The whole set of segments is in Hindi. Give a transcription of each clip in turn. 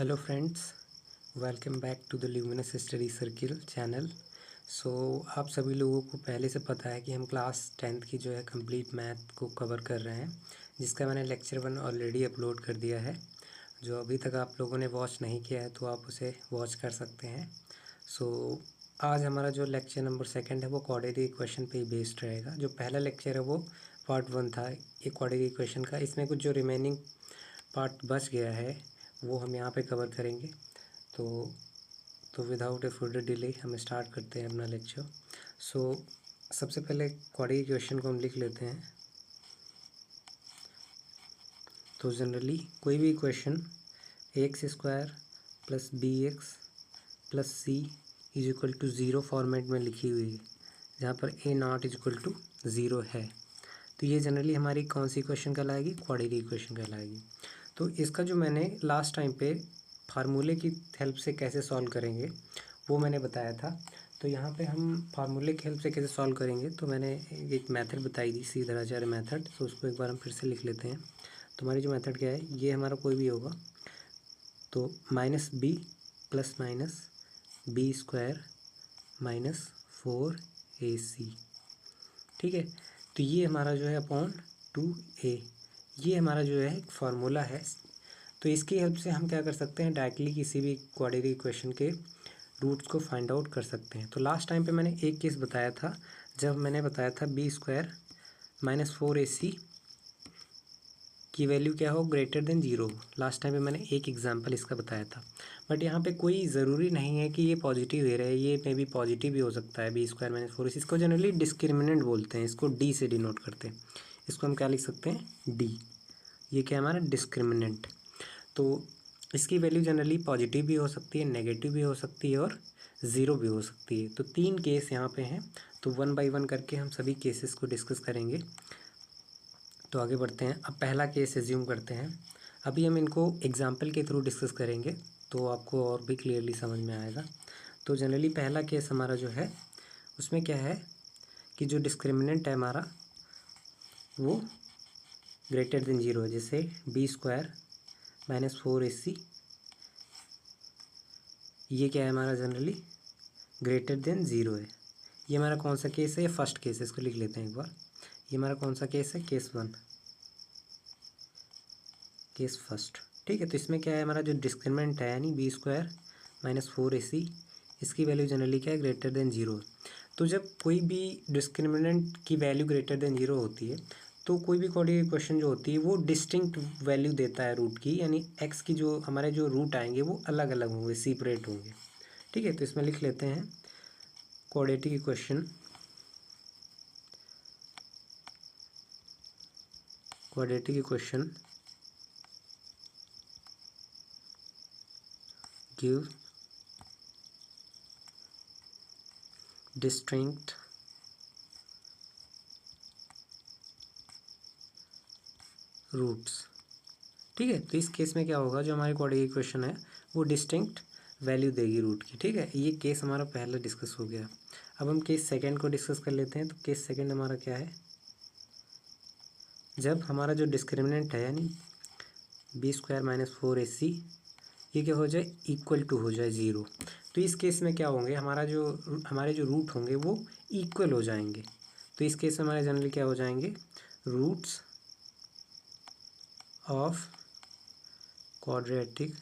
Hello friends, welcome back to the Luminous Study Circle channel. आप सभी लोगों को पहले से पता है कि हम क्लास 10th की जो है कंप्लीट मैथ को कवर कर रहे हैं, जिसका मैंने लेक्चर 1 ऑलरेडी अपलोड कर दिया है। जो अभी तक आप लोगों ने वॉच नहीं किया है तो आप उसे वॉच कर सकते हैं। आज हमारा जो लेक्चर नंबर 2 है वो क्वाड्रेटिक इक्वेशन पे ही बेस्ड रहेगा। जो पहला लेक्चर है वो पार्ट 1 था एक क्वाड्रेटिक इक्वेशन का। इसमें कुछ जो रिमेनिंग पार्ट बच गया है वो हम यहाँ पे कवर करेंगे। तो विदाउट ए फर्दर डिले हम स्टार्ट करते हैं अपना लेक्चर। सबसे पहले क्वाड्रेटिक इक्वेशन को हम लिख लेते हैं। तो जनरली कोई भी equation ax² + bx + c = 0 format में लिखी हुई है, जहाँ पर a0 = 0 है, तो ये जनरली हमारी कौन सी इक्वेशन कहलाएगी? क्वाड्रेटिक इक्वेशन कहलाएगी। तो इसका जो मैंने लास्ट टाइम पे फार्मूले की हेल्प से कैसे सॉल्व करेंगे वो मैंने बताया था। तो यहाँ पे हम फार्मूले की हेल्प से कैसे सॉल्व करेंगे, तो मैंने एक मेथड बताई थी, सीधाचार्य मेथड। तो उसको एक बार हम फिर से लिख लेते हैं। तो हमारी जो मेथड क्या है, ये हमारा कोई भी होगा तो -b ± b² - 4ac, ठीक है। तो ये हमारा जो है अपॉन 2a, ये हमारा जो है एक फार्मूला है। तो इसकी हेल्प से हम क्या कर सकते हैं, डायरेक्टली किसी भी क्वाड्रेटिक इक्वेशन के रूट्स को फाइंड आउट कर सकते हैं। तो लास्ट टाइम पे मैंने एक केस बताया था, जब मैंने बताया था b² - 4ac की वैल्यू क्या हो, ग्रेटर देन 0 हो। लास्ट टाइम पे मैंने एक एग्जांपल इसका बताया था। बट यहाँ पे कोई ज़रूरी नहीं है कि ये पॉजिटिव दे रहा है, ये मे बी पॉजिटिव भी हो सकता है। b² - 4ac, इसको जनरली डिस्क्रिमिनेंट बोलते हैं, इसको d से डिनोट करते हैं। इसको हम क्या लिख सकते हैं, d। ये क्या है हमारा डिस्क्रिमिनेंट। तो इसकी वैल्यू जनरली पॉजिटिव भी हो सकती है, नेगेटिव भी हो सकती है और 0 भी हो सकती है। तो 3 केस यहाँ पे हैं। तो 1 बाय 1 करके हम सभी केसेस को डिस्कस करेंगे। तो आगे बढ़ते हैं। अब पहला केस एज्यूम करते हैं। अभी हम इनको एग्जाम्पल के थ्रू डिस्कस करेंगे तो आपको और भी क्लियरली समझ में आएगा। तो जनरली पहला केस हमारा जो है उसमें क्या है कि जो डिस्क्रिमिनेंट है हमारा वो ग्रेटर देन 0 है। जैसे b² - 4ac, ये क्या है हमारा जनरली ग्रेटर देन 0 है। ये हमारा कौन सा केस है, ये फर्स्ट केस है, इसको लिख लेते हैं एक बार। ये हमारा कौन सा केस है, केस 1, केस फर्स्ट, ठीक है। तो इसमें क्या है हमारा जो डिस्क्रिमिनेंट है यानी b² - 4ac, इसकी वैल्यू जनरली क्या है, ग्रेटर देन 0। तो जब कोई भी डिस्क्रिमिनेंट की वैल्यू ग्रेटर देन 0 होती है तो कोई भी क्वाड्रेटिक इक्वेशन जो होती है वो डिस्टिंक्ट वैल्यू देता है रूट की, यानी x की जो हमारे जो रूट आएंगे वो अलग अलग होंगे, सेपरेट होंगे, ठीक है। तो इसमें लिख लेते हैं quadratic equation, quadratic equation give distinct roots, ठीक है। तो इस केस में क्या होगा, जो हमारी क्वाड्रेटिक इक्वेशन है वो डिस्टिंक्ट वैल्यू देगी रूट की, ठीक है। ये केस हमारा पहला डिस्कस हो गया। अब हम केस सेकंड को डिस्कस कर लेते हैं। तो केस सेकंड हमारा क्या है, जब हमारा जो डिस्क्रिमिनेंट है यानी b² - 4ac, ये क्या हो जाए, इक्वल टू हो जाए 0। तो इस केस में क्या होंगे, हमारे जो रूट होंगे वो इक्वल हो जाएंगे। तो इस केस में हमारे जनरली क्या हो जाएंगे, roots of quadratic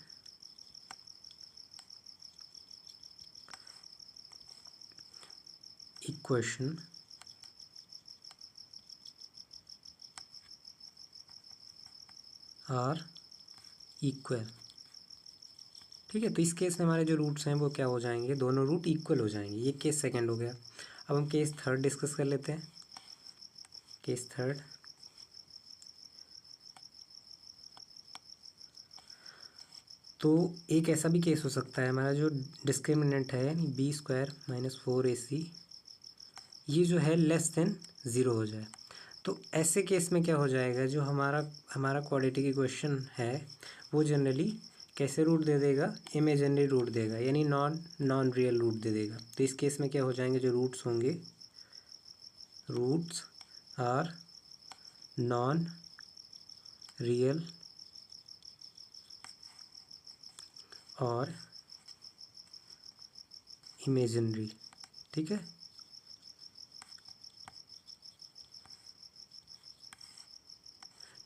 equation are equal, ठीक है। तो इस केस में हमारे जो रूट्स हैं वो क्या हो जाएंगे, दोनों रूट इक्वल हो जाएंगे। ये केस सेकंड हो गया। अब हम केस थर्ड डिस्कस कर लेते हैं। केस थर्ड, तो एक ऐसा भी केस हो सकता है, हमारा जो डिस्क्रिमिनेंट है यानी b² - 4ac, ये जो है लेस देन 0 हो जाए। तो ऐसे केस में क्या हो जाएगा, जो हमारा क्वाड्रेटिक इक्वेशन है वो जनरली कैसे रूट दे देगा, इमेजिनरी रूट देगा, यानी नॉन रियल रूट दे देगा। तो इस केस में क्या हो जाएंगे, जो रूट्स होंगे, रूट्स आर नॉन रियल और इमेजिनरी। ठीक है,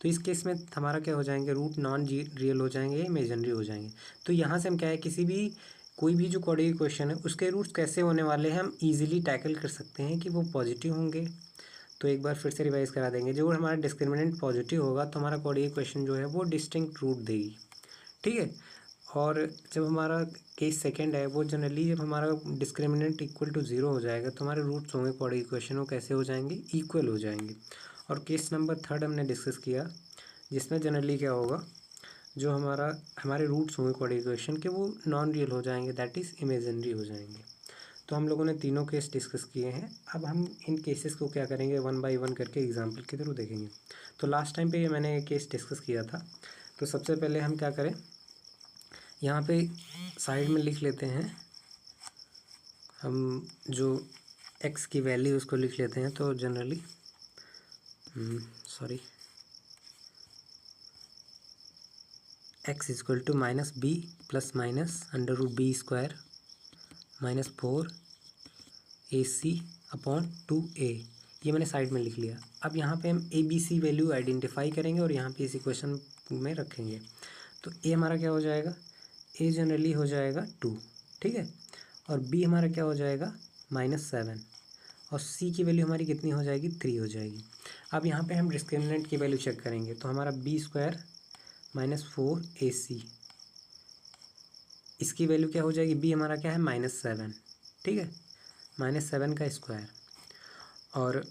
तो इस केस में हमारा क्या हो जाएंगे, रूट नॉन रियल हो जाएंगे, इमेजिनरी हो जाएंगे। तो यहाँ से हम क्या है, किसी भी कोई भी जो कोऑर्डिनेट क्वेश्चन है उसके रूट्स कैसे होने वाले हैं हम इजीली टैकल कर सकते हैं कि वो पॉजिटिव होंगे। तो एक बार फिर से रिवाइज करा देंगे, जो हमारा डिस्क्रिमिनेंट पॉजिटिव होगा तो हमारा कोऑर्डिनेट क्वेश्चन जो है वो डिस्टिंक्ट रूट देगी। ठीक है, और जब हमारा केस सेकंड है वो जनरली जब हमारा डिस्क्रिमिनेंट इक्वल टू 0 हो जाएगा तो हमारे रूट्स होंगे कोऑर्डिनेट क्वेश्चन वो कैसे हो जाएंगे, इक्वल हो जाएंगे। और केस नंबर थर्ड हमने डिस्कस किया जिसमें जनरली क्या होगा, जो हमारे रूट्स होंगे कोऑर्डिनेट क्वेश्चन के वो नॉन रियल हो जाएंगे, दैट इज़ इमेजिनरी हो जाएंगे। तो हम लोगों ने तीनों केस डिस्कस किए हैं। अब हम इन केसेस को क्या करेंगे, वन बाय वन करके एग्जांपल के थ्रू देखेंगे। तो लास्ट टाइम पे मैंने केस डिस्कस किया था। तो सबसे पहले हम क्या करें, यहाँ पे साइड में लिख लेते हैं हम जो x की वैल्यू उसको लिख लेते हैं। तो generally x equal to minus b plus minus under root b square minus 4ac upon 2a, ये मैंने साइड में लिख लिया। अब यहाँ पे हम ABC वैल्यू आइडेंटिफाई करेंगे और यहाँ पे इस इक्वेशन में रखेंगे। तो a हमारा क्या हो जाएगा, a जनरली हो जाएगा 2, ठीक है, और b हमारा क्या हो जाएगा -7, और c की वैल्यू हमारी कितनी हो जाएगी, 3 हो जाएगी। अब यहाँ पे हम डिस्क्रिमिनेंट की वैल्यू चेक करेंगे। तो हमारा b स्क्वायर माइनस 4ac, इसकी वैल्यू क्या हो जाएगी, b हमारा क्या है -7, ठीक है, -7 का स्क्वायर, और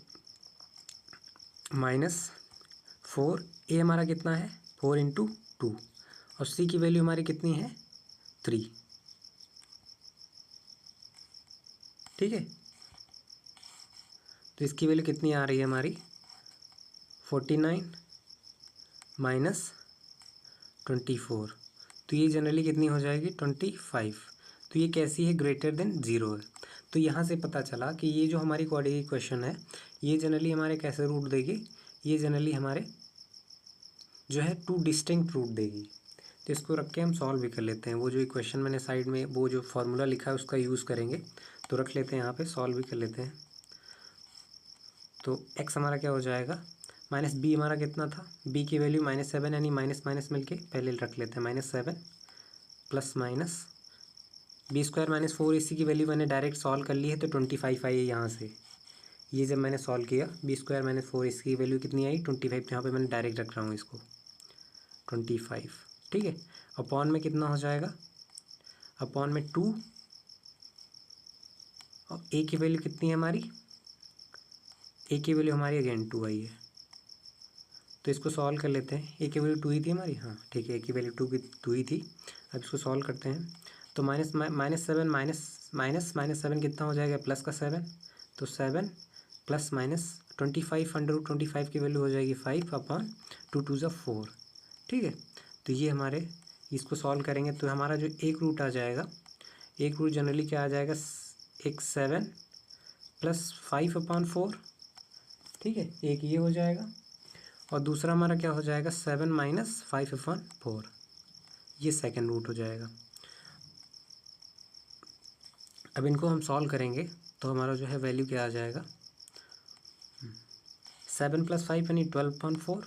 -4, a हमारा कितना है 4 इंटू 2, और c की वैल्यू हमारी कितनी है 3, ठीक है। तो इसकी वैल्यू कितनी आ रही है हमारी 49 माइनस 24, तो ये जनरली कितनी हो जाएगी 25। तो ये कैसी है, ग्रेटर देन 0 है। तो यहाँ से पता चला कि ये जो हमारी कोऑर्डिनेट क्वेश्चन है ये जनरली हमारे कैसे रूट देगी, ये जनरली हमारे जो है 2 डिस्टिंक्ट रूट देगी। तो इसको रख के हम सॉल्व भी कर लेते हैं। वो जो इक्वेशन मैंने साइड में वो जो फार्मूला लिखा है उसका यूज़ करेंगे। तो रख लेते हैं यहाँ पे, सॉल्व भी कर लेते हैं। तो x हमारा क्या हो जाएगा, माइनस b हमारा कितना था, b की वैल्यू -7, यानी माइनस माइनस मिलके पहले रख लेते हैं -7 plus minus b square minus 4ac की वैल्यू मैंने डायरेक्ट सॉल्व कर ली है तो 25 आई है यहाँ से। ये जब मैंने सॉल्व किया बी स्क्वायर माइनस 4ac की वैल्यू कितनी आई 25, यहाँ पे मैंने डायरेक्ट रख रहा हूँ इसको 25, ठीक है। अपॉन में कितना हो जाएगा, अपॉन में 2, और a की वैल्यू कितनी है हमारी, a की वैल्यू हमारी अगेन 2 आई है। तो इसको सॉल्व कर लेते हैं। a की वैल्यू 2 ही थी हमारी, हाँ ठीक है, a की वैल्यू 2 ही थी। अब इसको सॉल्व करते हैं। तो -7 माइनस 7 कितना हो जाएगा, प्लस का 7, तो 7 प्लस माइनस 25 अंडर रूट 25 की वैल्यू हो जाएगी 5 अपॉन 2 2 ज़ा 4, ठीक है। तो ये हमारे इसको सॉल्व करेंगे तो हमारा जो एक रूट आ जाएगा, एक रूट जनरली क्या आ जाएगा, एक 7 प्लस 5 अपॉन 4, ठीक है, एक ये हो जाएगा, और दूसरा हमारा क्या हो जाएगा 7 माइनस 5 अपॉन 4, ये सेकंड रूट हो जाएगा। अब इनको हम सॉल्व करेंगे तो हमारा जो है वैल्यू क्या आ जाएगा, 7 प्लस 5 यानी 12/4,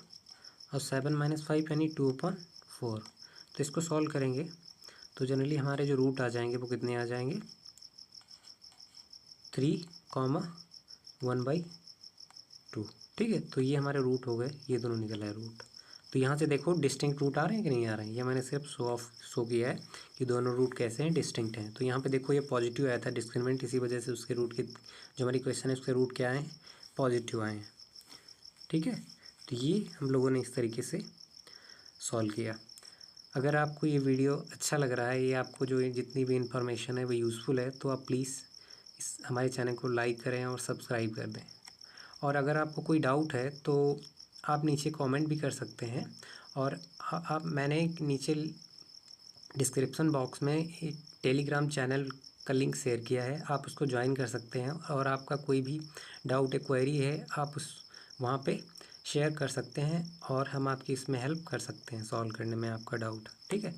और 7 माइनस 5 यानी 2/4। तो इसको सॉल्व करेंगे तो जनरली हमारे जो रूट आ जाएंगे वो कितने आ जाएंगे, 3,1/2, ठीक है। तो ये हमारे रूट हो गए, ये दोनों निकल आए रूट। तो यहाँ से देखो डिस्टिंक्ट रूट आ रहे हैं कि नहीं आ रहे हैं, ये मैंने सिर्फ शो किया है कि दोनों रूट कैसे हैं, डिस्टिंक्ट हैं। तो यहाँ पे देखो ये पॉजिटिव आया था डिस्क्रिमिनेंट, इसी वजह से उसके रूट के जो हमारी क्वेश्चन है उसके रूट क्या आए, पॉजिटिव आए हैं, ठीक है। तो ये हम लोगों ने इस तरीके से सॉल्व किया। अगर आपको ये वीडियो अच्छा लग रहा है, ये आपको जो जितनी भी इन्फॉर्मेशन है वो यूज़फुल है, तो आप प्लीज़ इस हमारे चैनल को लाइक करें और सब्सक्राइब कर दें। और अगर आपको कोई डाउट है तो आप नीचे कमेंट भी कर सकते हैं, और आप मैंने नीचे डिस्क्रिप्शन बॉक्स में एक टेलीग्राम चैनल का लिंक शेयर किया है, आप उसको ज्वाइन कर सकते हैं, और आपका कोई भी डाउट है, क्वेरी है, आप उस वहाँ पे शेयर कर सकते हैं, और हम आपकी इसमें हेल्प कर सकते हैं सॉल्व करने में आपका डाउट, ठीक है।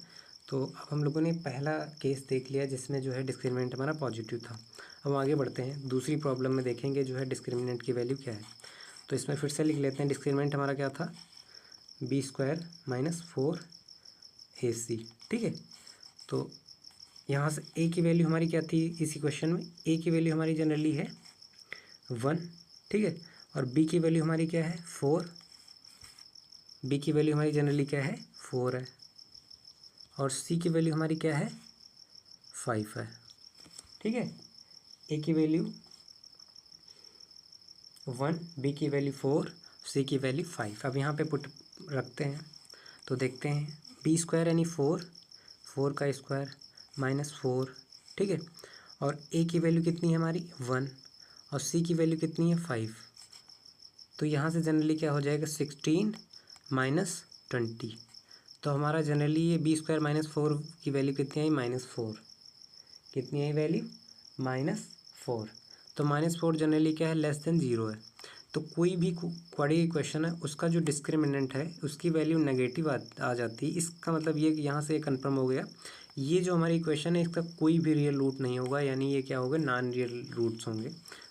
तो अब हम लोगों ने पहला केस देख लिया जिसमें जो है डिस्क्रिमिनेंट हमारा पॉजिटिव था। अब आगे बढ़ते हैं, दूसरी प्रॉब्लम में देखेंगे जो है डिस्क्रिमिनेंट की वैल्यू क्या है। तो इसमें फिर से लिख लेते हैं, डिस्क्रिमिनेंट हमारा क्या था, b² - 4ac। ठीक है, तो यहाँ से a की वैल्यू हमारी क्या थी इस इक्वेशन में, a की वैल्यू हमारी जनरली है 1। ठीक है, और b की वैल्यू हमारी क्या है 4, b की वैल्यू हमारी जनरली क्या है 4 है, और c की वैल्यू हमारी क्या है 5 है। ठीक है, a की वैल्यू 1, b की वैल्यू 4, c की वैल्यू 5। अब यहाँ पे पुट रखते हैं तो देखते हैं, b² यानी 4 का स्क्वायर -4। ठीक है, और a की वैल्यू कितनी है हमारी 1, और c की वैल्यू कितनी है 5। तो यहाँ से जनरली क्या हो जाएगा 16 - 20। तो हमारा जनरली ये b² - 4 की वैल्यू कितनी आई -4। कितनी आई वैल्यू -4। तो -4 जनरली क्या है लेस देन 0 है। तो कोई भी क्वाड्रेटिक इक्वेशन है उसका जो डिस्क्रिमिनेंट है उसकी वैल्यू नेगेटिव आ जाती है। इसका मतलब ये यहाँ से कंफर्म हो गया, ये जो हमारी इक्वेशन है इसका कोई भी रियल रूट नहीं होगा, यानी ये क्या होगा नॉन रियल रूट्स होंगे।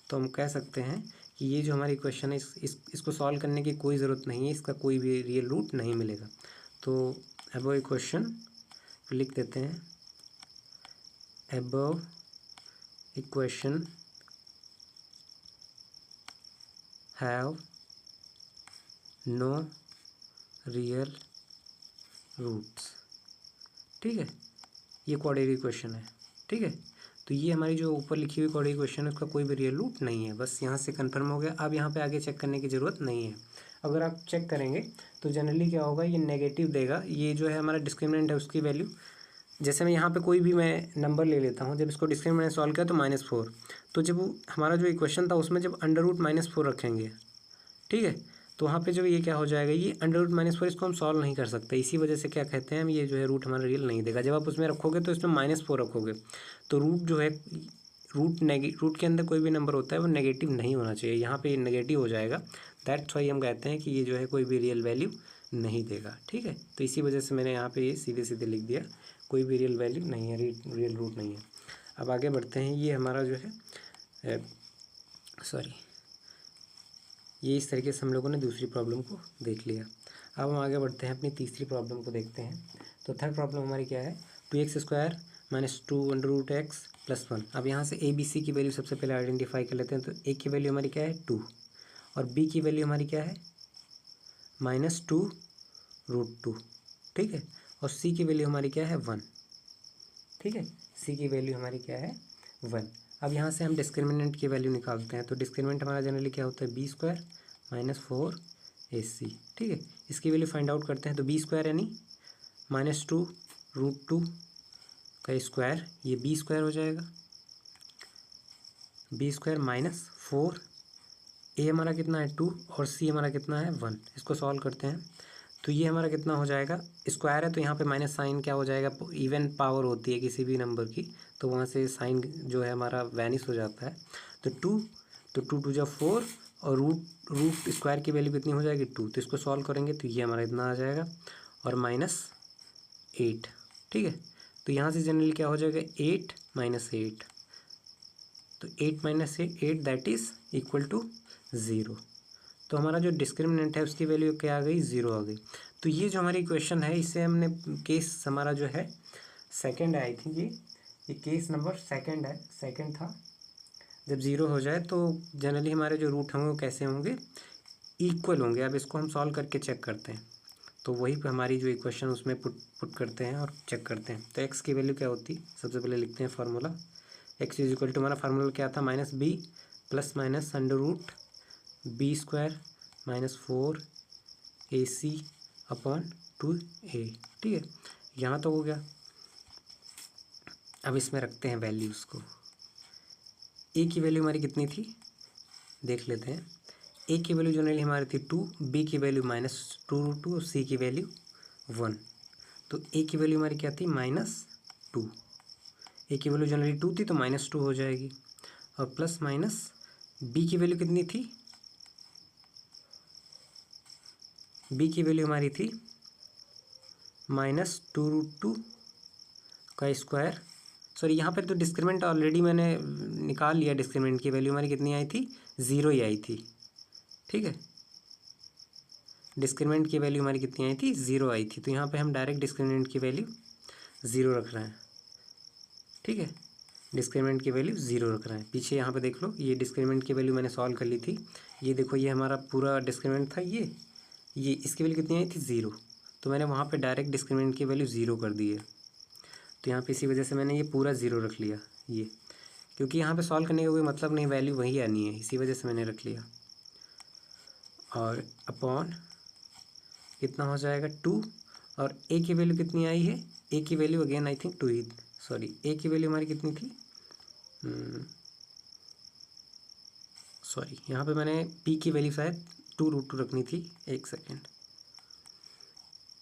तो हम कह सकते हैं कि ये जो हमारी इक्वेशन है इसको सॉल्व करने की कोई ज़रूरत नहीं है, इसका कोई भी रियल रूट नहीं मिलेगा। तो अबव इक्वेशन लिख देते हैं, above equation have no real roots. ठीक है, ये क्वाड्रेटिक इक्वेशन है। ठीक है, तो ये हमारी जो ऊपर लिखी हुई क्वाड्रेटिक इक्वेशन है उसका कोई भी रियल रूट नहीं है। बस यहाँ से कंफर्म हो गया। अब यहाँ पे आगे चेक करने की ज़रूरत नहीं है। अगर आप चेक करेंगे तो जनरली क्या होगा, ये नेगेटिव देगा। ये जो है हमारा डिस्क्रिमिनेंट है उसकी वैल्यू, जैसे मैं यहाँ पे कोई भी मैं नंबर ले लेता हूँ, जब इसको डिस्क्रिमिनेंट सॉल्व किया तो -4। तो जब हमारा जो इक्वेशन था उसमें जब √-4 रखेंगे, ठीक है, तो वहाँ पे जो ये क्या हो जाएगा, ये √-4 इसको हम सॉल्व नहीं कर सकते। इसी वजह से क्या कहते हैं हम, ये जो है रूट हमारा रियल नहीं देगा। जब आप उसमें रखोगे तो इसमें -4 रखोगे तो रूट जो है रूट के अंदर कोई भी नंबर होता है वो नेगेटिव नहीं होना चाहिए, यहाँ पे नेगेटिव हो जाएगा। दैट्स वाई हम कहते हैं कि ये जो है कोई भी रियल वैल्यू नहीं देगा। ठीक है, तो इसी वजह से मैंने यहाँ पे ये सीधे सीधे लिख दिया, कोई भी रियल वैल्यू नहीं है, रियल रूट नहीं है। अब आगे बढ़ते हैं, ये हमारा जो है ये इस तरीके से हम लोगों ने दूसरी प्रॉब्लम को देख लिया। अब हम आगे बढ़ते हैं, अपनी तीसरी प्रॉब्लम को देखते हैं। तो थर्ड प्रॉब्लम हमारी क्या है, 2x² - 2√x + 1। अब यहाँ से ABC की वैल्यू सबसे पहले आइडेंटिफाई कर लेते हैं। तो a की वैल्यू हमारी क्या है 2, और b की वैल्यू हमारी क्या है -2√2। ठीक है, और c की वैल्यू हमारी क्या है 1। ठीक है, c की वैल्यू हमारी क्या है 1। अब यहाँ से हम डिस्क्रिमिनेंट की वैल्यू निकालते हैं। तो डिस्क्रिमिनेंट हमारा जनरली क्या होता है b² - 4ac। ठीक है, इसकी वैल्यू फाइंड आउट करते हैं। तो b² यानी -2√2 का स्क्वायर, ये b² हो जाएगा, b² - 4, a हमारा कितना है 2 और c हमारा कितना है 1। इसको सॉल्व करते हैं तो ये हमारा कितना हो जाएगा, स्क्वायर है तो यहाँ पे माइनस साइन क्या हो जाएगा, इवन पावर होती है किसी भी नंबर की, तो वहाँ से साइन जो है हमारा वैनिश हो जाता है। तो 2 2 जा 4, और रूट स्क्वायर की वैल्यू कितनी हो जाएगी 2। तो इसको सॉल्व करेंगे तो ये हमारा इतना आ जाएगा, और -8। ठीक है, तो यहाँ से जनरली क्या हो जाएगा 8 - 8। तो 8 - 8 दैट इज़ इक्वल टू 0। तो हमारा जो डिस्क्रिमिनेंट है उसकी वैल्यू क्या आ गई 0 आ गई। तो ये जो हमारी इक्वेशन है इससे हमने केस हमारा जो है सेकंड है, आई थिंक ये केस नंबर सेकंड था। जब 0 हो जाए तो जनरली हमारे जो रूट होंगे वो कैसे होंगे, इक्वल होंगे। अब इसको हम सॉल्व करके चेक करते हैं। तो वही पे हमारी जो इक्वेशन उसमें पुट करते हैं और चेक करते हैं। तो x की वैल्यू क्या होती है, सबसे पहले लिखते हैं formula. x is equal to, हमारा फार्मूला क्या था -b + -√b² - 4ac/2a। ठीक है, यहाँ तो हो गया। अब इसमें रखते हैं वैल्यूज़ को। a की वैल्यू हमारी कितनी थी देख लेते हैं। a की वैल्यू जनरली हमारी थी 2, b की वैल्यू -2√2 और c की वैल्यू 1। तो a की वैल्यू हमारी क्या थी -2। a की वैल्यू जनरली 2 थी तो -2 हो जाएगी, और प्लस माइनस b की वैल्यू कितनी थी, b की वैल्यू हमारी थी -2√2 का स्क्वायर, सॉरी यहाँ पर तो डिस्क्रिमिनेंट ऑलरेडी मैंने निकाल लिया, डिस्क्रिमिनेंट की वैल्यू हमारी कितनी आई थी, 0 ही आई थी, ठीक है। डिस्क्रिमिनेंट की वैल्यू हमारी कितनी आई थी, 0 आई थी, तो यहाँ पे हम डायरेक्ट डिस्क्रिमिनेंट की वैल्यू 0 रख रहे हैं, ठीक है। डिस्क्रिमिनेंट की वैल्यू 0 रख रहे हैं। पीछे यहाँ पे देख लो, ये डिस्क्रिमिनेंट की वैल्यू मैंने सॉल्व कर ली थी, ये देखो ये हमारा पूरा डिस्क्रिमिनेंट था, ये इसकी वैल्यू कितनी आई थी, 0, तो मैंने वहाँ पे डायरेक्ट डिस्क्रिमिनेंट की वैल्यू 0 कर दी है। तो यहाँ पे इसी वजह से मैंने ये पूरा 0 रख लिया, ये क्योंकि यहाँ पे सॉल्व करने का कोई मतलब नहीं, वैल्यू वही आनी है, इसी वजह से मैंने रख लिया। और अपॉन कितना हो जाएगा 2, और ए की वैल्यू कितनी आई है, ए की वैल्यू अगेन आई थिंक 2 ही, सॉरी ए की वैल्यू हमारी कितनी थी, सॉरी यहाँ पे मैंने पी की वैल्यू शायद 2√2 रखनी थी, एक सेकेंड,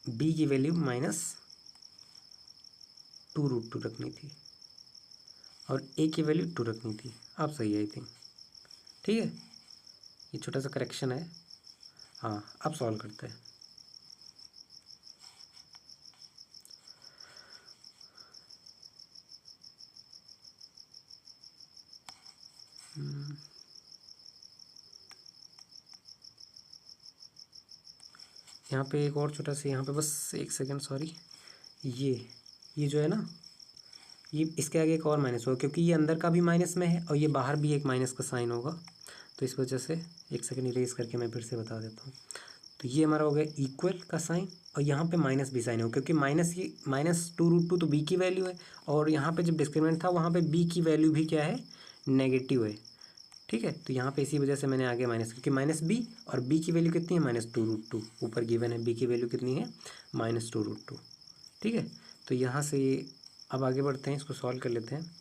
बी की वैल्यू -2√2 रखनी थी, और ए की वैल्यू 2 रखनी थी। अब सही है आई थिंक, ठीक है, ये छोटा सा करेक्शन है। हाँ अब सॉल्व करते हैं। यहाँ पे एक और छोटा सा, यहाँ पे बस एक सेकेंड, सॉरी, ये जो है ना, ये इसके आगे एक और माइनस होगा, क्योंकि ये अंदर का भी माइनस में है और ये बाहर भी एक माइनस का साइन होगा, तो इस वजह से एक सेकेंड इरेज करके मैं फिर से बता देता हूँ। तो ये हमारा हो गया इक्वल का साइन, और यहाँ पे माइनस भी साइन होगा, क्योंकि माइनस ये -2√2 तो बी की वैल्यू है, और यहाँ पे जब डिस्क्रिमिनेंट था वहाँ पे बी की वैल्यू भी क्या है, नेगेटिव है, ठीक है। तो यहाँ पे इसी वजह से मैंने आगे माइनस, क्योंकि माइनस बी और बी की वैल्यू कितनी है, -2√2 ऊपर गिवन है, बी की वैल्यू कितनी है, -2√2, ठीक है। तो यहाँ से अब आगे बढ़ते हैं, इसको सॉल्व कर लेते हैं।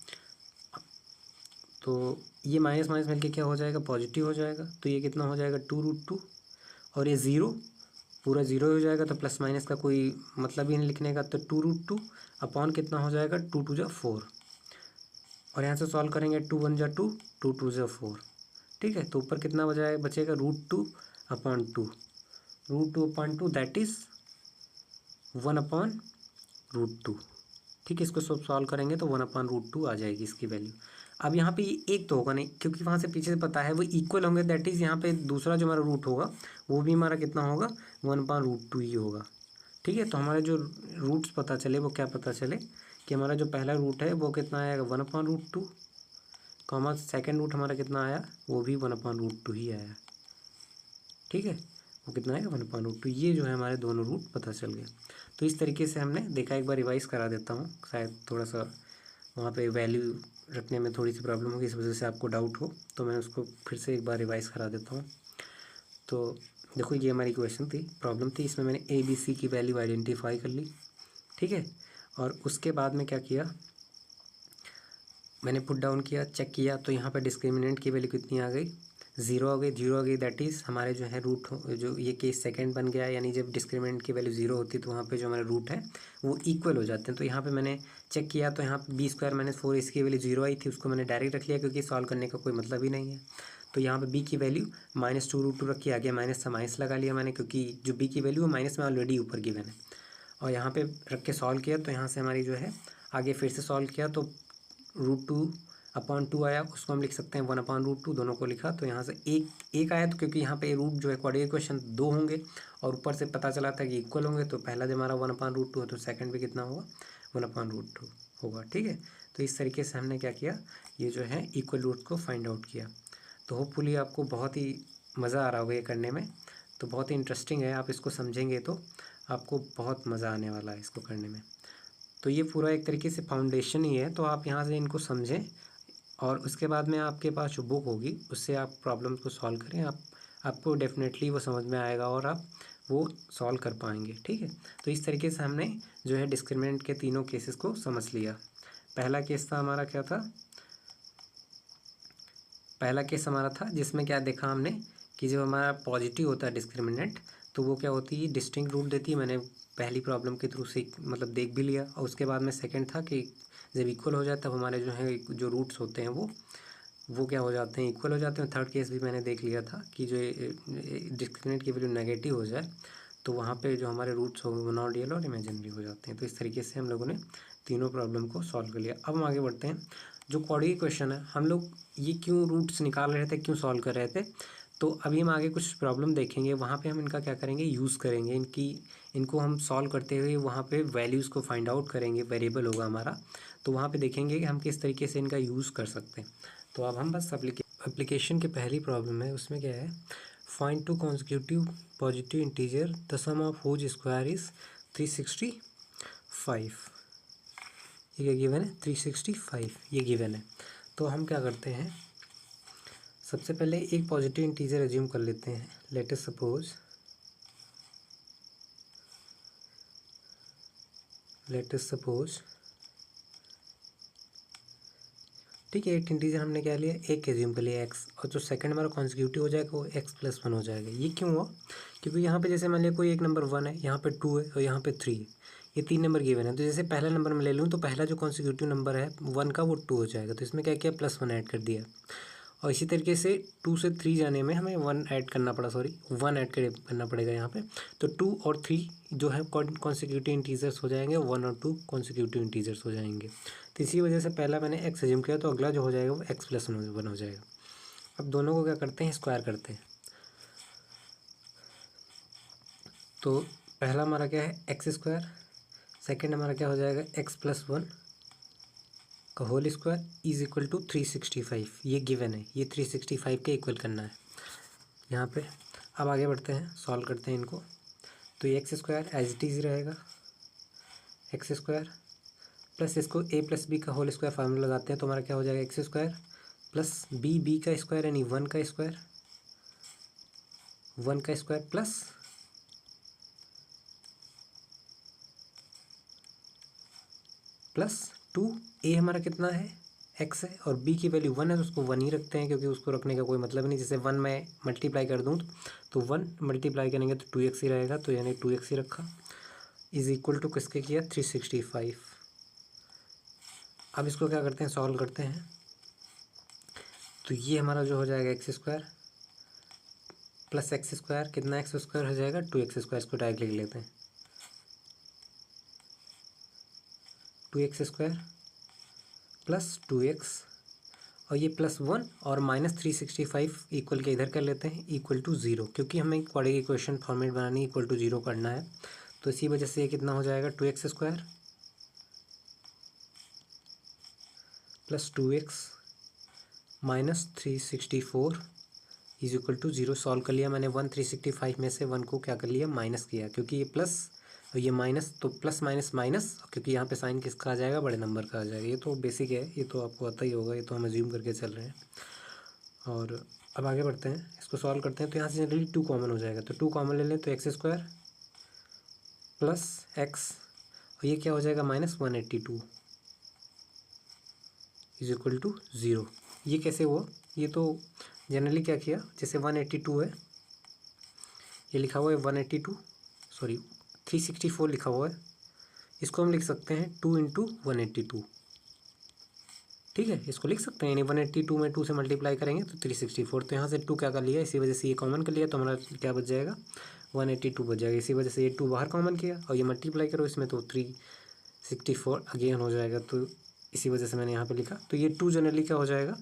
तो ये माइनस माइनस मिलके क्या हो जाएगा, पॉजिटिव हो जाएगा, तो ये कितना हो जाएगा 2√2, और ये 0 पूरा 0 हो जाएगा, तो प्लस माइनस का कोई मतलब ही नहीं लिखने का, तो 2√2 अपॉन कितना हो जाएगा, 2 2 जा 4, और यहाँ से सॉल्व करेंगे 2 1 जा 2, 2 2 जा 4, ठीक है। तो ऊपर कितना बचेगा √2 upon 2, √2 upon 2 that is 1 upon √2, ठीक है। इसको सब सॉल्व करेंगे तो 1 अपॉन √2 आ जाएगी इसकी वैल्यू। अब यहाँ पे ये एक तो होगा नहीं, क्योंकि वहाँ से पीछे से पता है वो इक्वल होंगे, दैट इज़ यहाँ पे दूसरा जो हमारा रूट होगा वो भी हमारा कितना होगा, 1 अपॉन √2 ही होगा, ठीक है। तो हमारे जो रूट्स पता चले वो क्या पता चले कि हमारा जो पहला रूट है वो कितना आएगा, 1 अपॉन √2, कॉमा सेकेंड रूट हमारा कितना आया, वो भी 1 अपॉन √2 ही आया, ठीक है। वो कितना आएगा, 1 अपॉन √2, ये जो है हमारे दोनों रूट पता चल गए। तो इस तरीके से हमने देखा, एक बार रिवाइज़ करा देता हूँ, शायद थोड़ा सा वहाँ पे वैल्यू रखने में थोड़ी सी प्रॉब्लम होगी, इस वजह से आपको डाउट हो, तो मैं उसको फिर से एक बार रिवाइज़ करा देता हूँ। तो देखो ये हमारी क्वेश्चन थी, प्रॉब्लम थी, इसमें मैंने ए बी सी की वैल्यू आइडेंटिफाई कर ली, ठीक है। और उसके बाद में क्या किया, मैंने पुट डाउन किया, चेक किया, तो यहाँ पे डिस्क्रिमिनेंट की वैल्यू कितनी आ गई, 0 आ गई, 0 आ गई, दैट इज़ हमारे जो है रूट जो ये केस सेकंड बन गया, यानी जब डिस्क्रिमिनेंट की वैल्यू 0 होती है तो वहाँ पे जो हमारे रूट है वो इक्वल हो जाते हैं। तो यहाँ पे मैंने चेक किया, तो यहाँ पे b² - 4 इसकी वैल्यू 0 आई थी, उसको मैंने डायरेक्ट रख लिया, क्योंकि सॉल्व करने का कोई मतलब ही नहीं है। तो यहाँ पे b की वैल्यू -2√2 रखी, आगे माइनस था, माइनस लगा लिया मैंने, क्योंकि जो b की वैल्यू माइनस में ऑलरेडी ऊपर गिवन है, और यहाँ पे रख के सॉल्व किया, तो यहाँ से हमारी जो है आगे फिर से सॉल्व किया, तो √2 अपॉन 2 आया, उसको हम लिख सकते हैं 1 अपॉन √2, दोनों को लिखा, तो यहाँ से एक आया, तो क्योंकि यहाँ पे रूट जो है क्वाड्रेटिक इक्वेशन 2 होंगे, और ऊपर से पता चला था कि इक्वल होंगे, तो पहला जब हमारा 1 अपॉन √2 है तो सेकंड भी कितना होगा, 1 अपॉन √2 होगा, ठीक है। तो इस तरीके से हमने क्या किया, ये जो है इक्वल रूट को फाइंड आउट किया। तो होपफुली आपको बहुत ही मज़ा आ रहा होगा ये करने में, तो बहुत ही इंटरेस्टिंग है, आप इसको समझेंगे तो आपको बहुत मज़ा आने वाला है इसको करने में। तो ये पूरा एक तरीके से फाउंडेशन ही है, तो आप यहाँ से इनको समझें, और उसके बाद में आपके पास जो बुक होगी उससे आप प्रॉब्लम को सॉल्व करें, आपको डेफिनेटली वो समझ में आएगा और आप वो सॉल्व कर पाएंगे, ठीक है। तो इस तरीके से हमने जो है डिस्क्रिमिनेंट के तीनों केसेस को समझ लिया। पहला केस था हमारा, क्या था, पहला केस हमारा था जिसमें क्या देखा हमने कि जब हमारा पॉजिटिव होता है डिस्क्रिमिनेंट, तो वो क्या होती है, डिस्टिंक्ट रूट देती है, मैंने पहली प्रॉब्लम के थ्रू से मतलब देख भी लिया। और उसके बाद में सेकंड था कि जब इक्वल हो जाए तब हमारे जो है जो रूट्स होते हैं वो क्या हो जाते हैं, इक्वल हो जाते हैं। थर्ड केस भी मैंने देख लिया था कि जो डिस्क्रिमिनेंट की वैल्यू नेगेटिव हो जाए तो वहाँ पे जो हमारे रूट्स होंगे वो नॉन रियल और इमेजिनरी हो जाते हैं। तो इस तरीके से हम लोगों ने तीनों प्रॉब्लम को सॉल्व कर लिया। अब हम आगे बढ़ते हैं। जो क्वाड्रेटिक क्वेश्चन है, हम लोग ये क्यों रूट्स निकाल रहे थे, क्यों सॉल्व कर रहे थे, तो अभी हम आगे कुछ प्रॉब्लम देखेंगे, वहाँ पे हम इनका क्या करेंगे, यूज़ करेंगे। इनको हम सॉल्व करते हुए वहाँ पे वैल्यूज़ को फाइंड आउट करेंगे, वेरिएबल होगा हमारा, तो वहाँ पे देखेंगे कि हम किस तरीके से इनका यूज़ कर सकते हैं। तो अब हम बस एप्लीकेशन की पहली प्रॉब्लम है, उसमें क्या है, find two consecutive positive integer the sum of whose square is 365। ये क्या गिवन है, 365 ये गिवन है। तो हम क्या करते हैं, सबसे पहले एक पॉजिटिव इंटीजर एज्यूम कर लेते हैं। लेट अस सपोज ठीक है, एक इंटीजर हमने क्या लिया, एक एज्यूम कर लिया एक्स, और जो सेकंड हमारा कॉन्सिक्यूटिव हो जाएगा वो x+1 हो जाएगा। ये क्यों हुआ, क्योंकि यहाँ पे जैसे मान लिया कोई एक नंबर 1 है, यहाँ पे 2 है और यहाँ पे 3 है, ये 3 नंबर गिवन है। तो जैसे पहला नंबर मैं ले लूँ तो पहला जो कॉन्सिक्यूटिव नंबर है 1 का वो 2 हो जाएगा। तो इसमें क्या किया, +1 ऐड कर दिया। और इसी तरीके से 2 से 3 जाने में हमें 1 ऐड करना पड़ेगा यहाँ पे। तो 2 और 3 जो है कॉन्सिक्यूटिव इंटीजर्स हो जाएंगे, 1 और 2 कॉन्सिक्यूटिव इंटीजर्स हो जाएंगे। तो इसी वजह से पहला मैंने x एज्यूम किया, तो अगला जो हो जाएगा वो x+1 हो जाएगा। अब दोनों को क्या करते हैं, स्क्वायर करते हैं। तो पहला हमारा क्या है, x², सेकेंड हमारा क्या हो जाएगा, x+1 का whole square is equal to 365। ये गिवन है, ये 365 के इक्वल करना है यहाँ पे। अब आगे बढ़ते हैं, सॉल्व करते हैं इनको। तो ये x² एज इट इज़ रहेगा, x² प्लस इसको a+b का होल स्क्वायर फार्मूला लगाते हैं, तो हमारा क्या हो जाएगा, x² प्लस b का स्क्वायर यानी 1 का स्क्वायर प्लस +2a हमारा कितना है, x है, और b की वैल्यू 1 है, तो उसको 1 ही रखते हैं, क्योंकि उसको रखने का कोई मतलब नहीं। जैसे 1 मैं मल्टीप्लाई कर दूँ तो 1 मल्टीप्लाई करेंगे तो 2x ही रहेगा, तो यानी 2x ही रखा, इज इक्वल टू किसके किया, 365। अब इसको क्या करते हैं, सॉल्व करते हैं। तो ये हमारा जो हो जाएगा x² प्लस x² कितना, x² हो जाएगा 2x², इसको डायरेक्ट लिख लेते हैं, 2x² प्लस 2x, और ये +1 और -365 इक्वल के इधर कर लेते हैं, इक्वल टू 0, क्योंकि हमें क्वाड्रेटिक इक्वेशन फॉर्मेट बनानी, इक्वल टू 0 करना है। तो इसी वजह से ये कितना हो जाएगा, 2x² plus 2x minus 364 is equal to 0। Solve कर लिया मैंने, 365 में से 1 को क्या कर लिया, माइनस किया, क्योंकि ये प्लस और ये माइनस, तो प्लस माइनस माइनस, क्योंकि यहाँ पे साइन किसका आ जाएगा, बड़े नंबर का आ जाएगा। ये तो बेसिक है, ये तो आपको आता ही होगा, ये तो हम एज्यूम करके चल रहे हैं। और अब आगे बढ़ते हैं, इसको सॉल्व करते हैं। तो यहाँ से जनरली 2 कॉमन हो जाएगा, तो 2 कॉमन ले लें, तो x² प्लस x, और ये क्या हो जाएगा, -182 इज इक्वल टू 0। ये कैसे हुआ, ये तो जनरली क्या किया, जैसे 182 है, ये लिखा हुआ है 364 लिखा हुआ है, इसको हम लिख सकते हैं 2 × 182, ठीक है, इसको लिख सकते हैं, यानी 182 में 2 से मल्टीप्लाई करेंगे तो 364। तो यहाँ से 2 क्या कर लिया, इसी वजह से ये कॉमन कर लिया, तो हमारा क्या बच जाएगा, 182 बच जाएगा। इसी वजह से ये 2 बाहर कॉमन किया, और ये मल्टीप्लाई करो इसमें, तो 364 अगेन हो जाएगा, तो इसी वजह से मैंने यहाँ पे लिखा। तो ये 2 जनरली क्या हो जाएगा,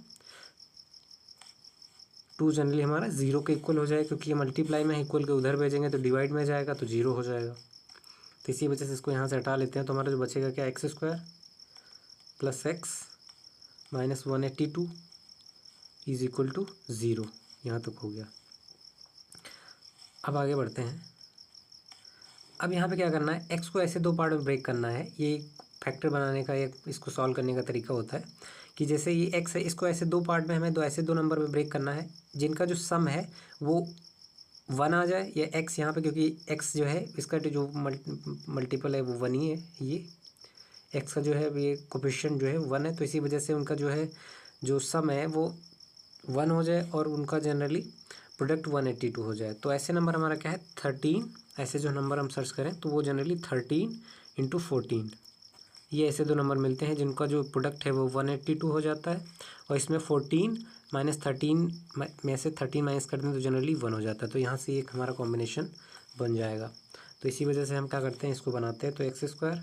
2 जनरली हमारा 0 के इक्वल हो जाएगा, क्योंकि ये मल्टीप्लाई में इक्वल के उधर भेजेंगे तो डिवाइड में जाएगा, तो 0 हो जाएगा। तो इसी वजह से इसको यहाँ से हटा लेते हैं, तो हमारा जो बचेगा क्या, x² plus x minus 182 is equal to 0। यहाँ तक हो गया। अब आगे बढ़ते हैं। अब यहाँ पे क्या करना है, x को ऐसे 2 पार्ट में ब्रेक करना है। ये फैक्टर बनाने का एक इसको सॉल्व करने का तरीका होता है कि जैसे ये x है, इसको ऐसे 2 पार्ट में हमें ऐसे 2 नंबर में ब्रेक करना है, जिनका जो सम है वो 1 आ जाए, या x यहाँ पे, क्योंकि x जो है इसका जो मल्टीपल है वो 1 ही है, ये x का जो है ये कोफिशिएंट जो है 1 है, तो इसी वजह से उनका जो है जो सम है वो 1 हो जाए, और उनका जनरली प्रोडक्ट 182 हो जाए। तो ऐसे नंबर हमारा क्या है, 13, ऐसे जो नंबर हम सर्च करें तो वो जनरली 13 × 14, ये ऐसे 2 नंबर मिलते हैं जिनका जो प्रोडक्ट है वो 182 हो जाता है, और इसमें 14 माइनस 13 में से 13 माइनस कर दें तो जनरली 1 हो जाता है। तो यहाँ से एक हमारा कॉम्बिनेशन बन जाएगा। तो इसी वजह से हम क्या करते हैं, इसको बनाते हैं। तो एक्स स्क्वायर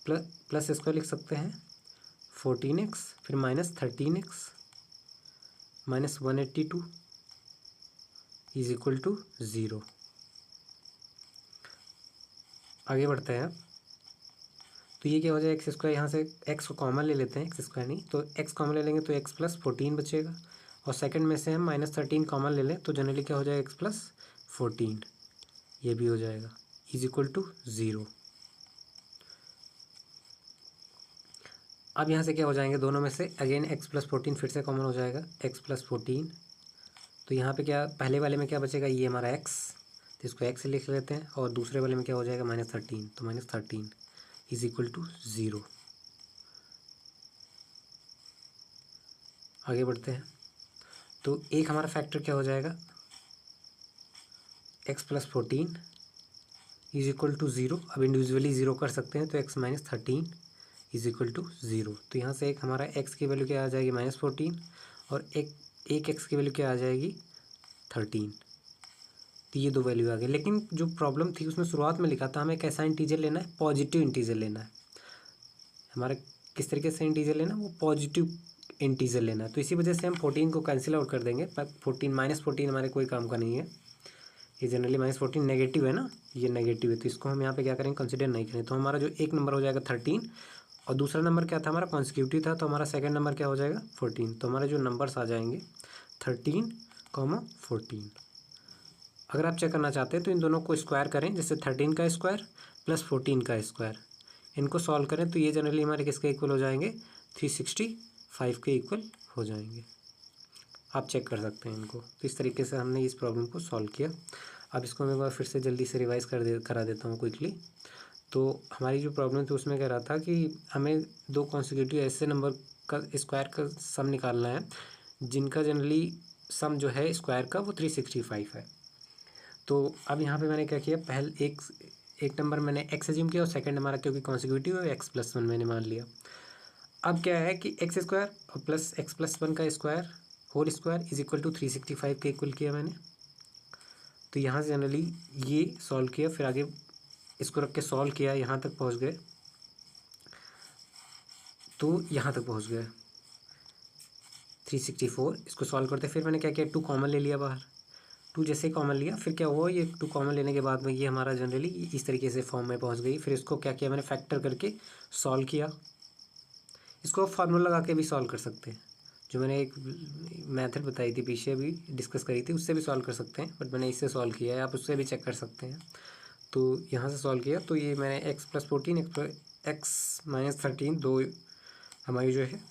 प्लस स्क्वायर लिख सकते हैं 14x, फिर minus 13x minus 182 is equal to 0। आगे बढ़ते हैं। तो ये क्या हो जाए, एक्स स्क्वायर, यहाँ से एक्स को कॉमन ले लेते हैं, एक्स स्क्वायर नहीं तो एक्स कॉमन ले लेंगे तो एक्स प्लस 14 बचेगा, और सेकंड में से हम माइनस 13 कॉमन ले लें तो जनरली क्या हो जाएगा, एक्स प्लस 14, ये भी हो जाएगा इज इक्वल टू 0। अब यहाँ से क्या हो जाएंगे, दोनों में से अगेन एक्स प्लस 14 फिर से कॉमन हो जाएगा, एक्स प्लस 14। तो यहाँ पे क्या, पहले वाले में क्या बचेगा, ये हमारा एक्स, तो इसको एक्स लिख लेते हैं, और दूसरे वाले में क्या हो जाएगा, माइनस 13, तो माइनस 13 इज इक्वल टू 0। आगे बढ़ते हैं। तो एक हमारा फैक्टर क्या हो जाएगा, x plus 14 is equal to 0। अब इंडिविजुअली 0 कर सकते हैं, तो x minus 13 is equal to 0। तो यहाँ से एक हमारा एक्स की वैल्यू क्या आ जाएगी, माइनस 14, और एक एक्स की वैल्यू क्या आ जाएगी, 13। तो ये दो वैल्यू आ गई। लेकिन जो प्रॉब्लम थी उसमें शुरुआत में लिखा था हमें कैसा इंटीजर लेना है, पॉजिटिव इंटीजर लेना है। हमारा किस तरीके से इंटीजर लेना है, वो पॉजिटिव इंटीजर लेना है। तो इसी वजह से हम 14 को कैंसिल आउट कर देंगे, पर 14 माइनस 14 हमारे कोई काम का नहीं है। ये जनरली माइनस 14 नेगेटिव है ना, ये नेगेटिव है, तो इसको हम यहाँ पे क्या करेंगे, कंसिडर नहीं करें। तो हमारा जो एक नंबर हो जाएगा 13, और दूसरा नंबर क्या था हमारा, कॉन्सिक्यूटिव था, तो हमारा सेकंड नंबर क्या हो जाएगा, 14। तो हमारे जो नंबर्स आ जाएंगे 13, 14। अगर आप चेक करना चाहते हैं तो इन दोनों को स्क्वायर करें, जैसे 13 का स्क्वायर प्लस 14 का स्क्वायर, इनको सॉल्व करें तो ये जनरली हमारे किसके इक्वल हो जाएंगे, 365 के इक्वल हो जाएंगे। आप चेक कर सकते हैं इनको। तो इस तरीके से हमने इस प्रॉब्लम को सॉल्व किया। अब इसको मैं एक बार फिर से जल्दी से रिवाइज करा देता हूँ क्विकली। तो हमारी जो प्रॉब्लम थी उसमें कह रहा था कि हमें दो कॉन्सिक्यूटिव ऐसे नंबर का स्क्वायर का सम निकालना है जिनका जनरली सम जो है स्क्वायर का वो 365 है। तो अब यहाँ पे मैंने क्या किया, पहले एक नंबर मैंने एक्स एज्यूम किया, और सेकंड हमारा क्योंकि कॉन्सिक्यूटिव है एक्स प्लस 1 मैंने मान लिया। अब क्या है कि एक्स स्क्वायर और प्लस एक्स प्लस 1 का square whole square is equal to 365 के इक्वल किया मैंने। तो यहाँ से जनरली ये सॉल्व किया, फिर आगे इसको रख के सॉल्व किया, यहाँ तक पहुँच गए, तो यहाँ तक पहुँच गए 364। इसको सॉल्व करते फिर मैंने क्या किया, 2 कॉमन ले लिया बाहर। 2 जैसे ही कॉमन लिया, फिर क्या हुआ, ये 2 कॉमन लेने के बाद में ये हमारा जनरली इस तरीके से फॉर्म में पहुँच गई। फिर इसको क्या किया मैंने, फैक्टर करके सॉल्व किया। इसको फार्मूला लगा के भी सॉल्व कर सकते हैं, जो मैंने एक मेथड बताई थी पीछे अभी डिस्कस करी थी, उससे भी सॉल्व कर सकते हैं, बट मैंने इससे सॉल्व किया है, आप उससे भी चेक कर सकते हैं। तो यहाँ से सॉल्व किया, तो ये मैंने एक्स प्लस 14 एक्स माइनस 13 दो हमारी जो है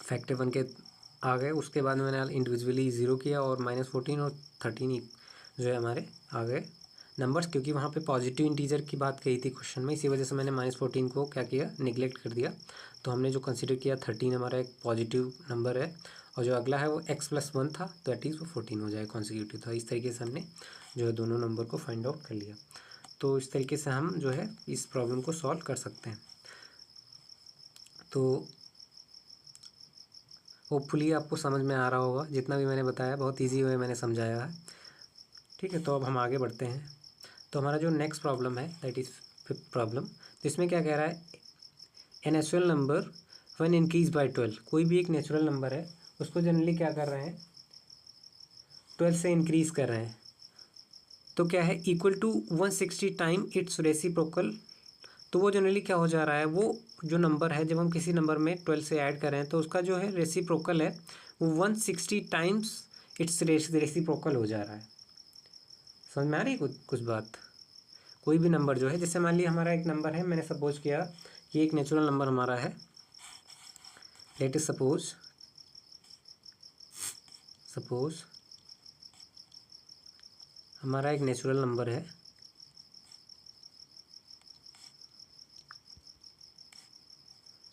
फैक्टर बन के आ गए। उसके बाद मैंने इंडिविजुअली 0 किया, और माइनस 14 और 13 जो है हमारे आ गए नंबर्स, क्योंकि वहाँ पे पॉजिटिव इंटीजर की बात कही थी क्वेश्चन में, इसी वजह से मैंने माइनस 14 को क्या किया, निगलेक्ट कर दिया। तो हमने जो कंसिडर किया 13 हमारा एक पॉजिटिव नंबर है, और जो अगला है वो एक्स प्लस 1 था, तो दैट इज़ वो 14 हो जाएगा, कॉन्सिक्यूटिव था। इस तरीके से हमने जो है दोनों नंबर को फाइंड आउट कर लिया। तो इस तरीके से हम जो है इस प्रॉब्लम को सॉल्व कर सकते हैं। तो होपफुली आपको समझ में आ रहा होगा, जितना भी मैंने बताया बहुत ईजी वे मैंने समझाया है। ठीक है, तो अब हम आगे बढ़ते हैं। तो हमारा जो नेक्स्ट प्रॉब्लम है दैट इज़ फिफ्थ प्रॉब्लम, जिसमें क्या कह रहा है, a natural number one increase by 12। कोई भी एक नेचुरल नंबर है, उसको जनरली क्या कर रहे हैं, 12 से इंक्रीज कर रहे हैं। तो क्या है, equal to 160 time its reciprocal. तो वो जनरली क्या हो जा रहा है, वो जो नंबर है, जब हम किसी नंबर में 12 से ऐड कर रहे हैं तो उसका जो है रेसिप्रोकल है वो 160 टाइम्स इट्स रेसिप्रोकल हो जा रहा है। समझ में आ रही है कुछ बात। कोई भी नंबर जो है, जैसे मान लिया हमारा एक नंबर है, मैंने सपोज किया कि एक नेचुरल नंबर हमारा है, लेट इज सपोज हमारा एक नेचुरल नंबर है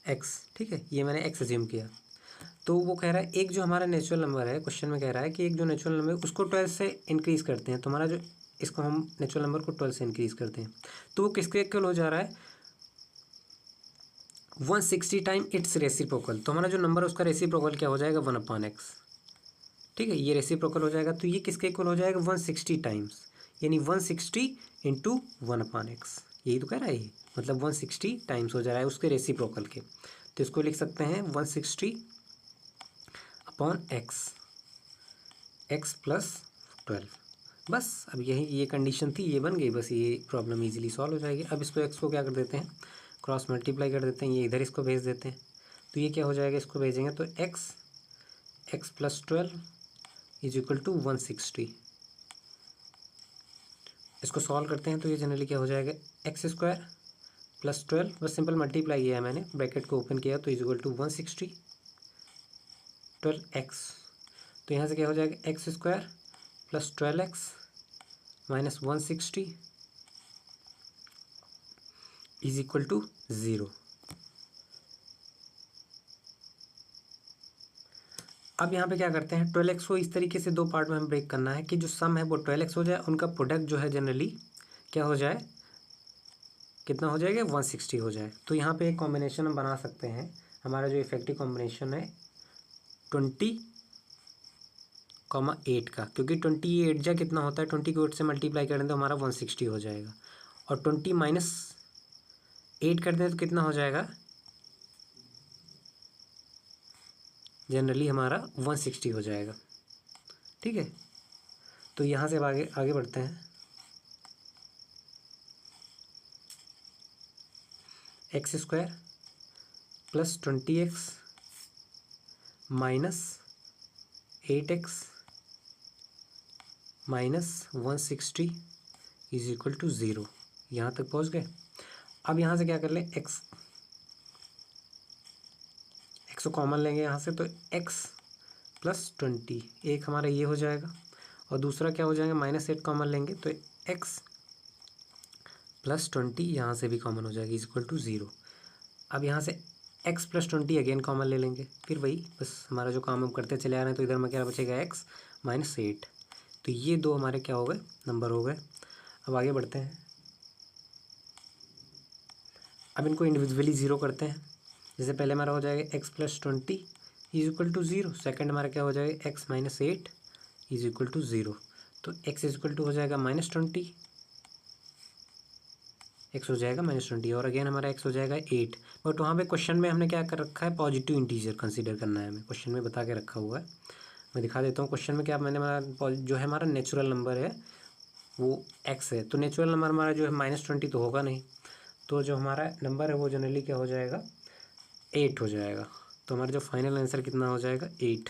एक्स। ठीक है, ये मैंने एक्स अज्यूम किया। तो वो कह रहा है एक जो हमारा नेचुरल नंबर है, क्वेश्चन में कह रहा है कि एक जो नेचुरल नंबर है उसको 12 से इंक्रीज़ करते हैं। तो हमारा जो इसको हम नेचुरल नंबर को 12 से इंक्रीज़ करते हैं, तो वो किसके इक्वल हो जा रहा है, 160 टाइम इट्स रेसिप्रोकल। तो हमारा जो नंबर है उसका रेसिप्रोकल क्या हो जाएगा, 1/x। ठीक है, ये रेसिप्रोकल हो जाएगा, तो ये किसके इक्वल हो जाएगा, 160 टाइम्स। यानी 160 इंटू 1/x, यही तो कह रहा है ये, मतलब 160 टाइम्स हो जा रहा है उसके रेसिप्रोकल के। तो इसको लिख सकते हैं 160/x, x + 12। बस अब यही ये कंडीशन थी, ये बन गई, बस ये प्रॉब्लम इजीली सॉल्व हो जाएगी। अब इसको x को क्या कर देते हैं, क्रॉस मल्टीप्लाई कर देते हैं, ये इधर इसको भेज देते हैं। तो ये क्या हो जाएगा, इसको भेजेंगे तो x + 12 = 160। इसको सॉल्व करते हैं तो ये जनरली क्या हो जाएगा, x² + 12, बस सिंपल मल्टीप्लाई किया है मैंने, ब्रैकेट को ओपन किया तो = 160 12x। तो यहाँ से क्या हो जाएगा, x² + 12x - 160 = 0। अब यहाँ पे क्या करते हैं, 12x को इस तरीके से दो पार्ट में हम ब्रेक करना है कि जो सम है वो 12x हो जाए, उनका प्रोडक्ट जो है जनरली क्या हो जाए, कितना हो जाएगा, 160 हो जाए। तो यहाँ पे एक कॉम्बिनेशन हम बना सकते हैं, हमारा जो इफेक्टिव कॉम्बिनेशन है 20,8 का, क्योंकि 28 जा कितना होता है, 20 को 8 से मल्टीप्लाई करें तो हमारा 160 हो जाएगा, और 20 - 8 कर दें तो कितना हो जाएगा, जनरली हमारा 160 हो जाएगा। ठीक है, तो यहाँ से अब आगे बढ़ते हैं। x² + 20x - 8x - 160 = 0। यहाँ तक पहुँच गए। अब यहाँ से क्या कर लें, x को कॉमन लेंगे यहाँ से, तो x + 20, एक हमारा ये हो जाएगा, और दूसरा क्या हो जाएगा, -8 कॉमन लेंगे तो x + 20 यहाँ से भी कॉमन हो जाएगी = 0। अब यहाँ से x + 20 अगेन कॉमन ले लेंगे, फिर वही बस हमारा जो काम हम करते चले आ रहे हैं। तो इधर में क्या बचेगा, x - 8। तो ये दो हमारे क्या हो गए, नंबर हो गए। अब आगे बढ़ते हैं। अब इनको इंडिविजुअली 0 करते हैं। जैसे पहले हमारा हो जाएगा x + 20 = 0, सेकेंड हमारा क्या हो जाएगा, x - 8 = 0। तो x = हो जाएगा -20, x हो जाएगा -20, और अगेन हमारा x हो जाएगा 8। बट वहाँ पे क्वेश्चन में हमने क्या कर रखा है, पॉजिटिव इंटीजर कंसीडर करना है हमें, क्वेश्चन में बता के रखा हुआ है। मैं दिखा देता हूँ क्वेश्चन में क्या मैंने, हमारा जो है हमारा नेचुरल नंबर है वो x है, तो नेचुरल नंबर हमारा जो है -20 तो होगा नहीं, तो जो हमारा नंबर है वो जनरली क्या हो जाएगा, 8 हो जाएगा। तो हमारा जो फाइनल आंसर कितना हो जाएगा, 8।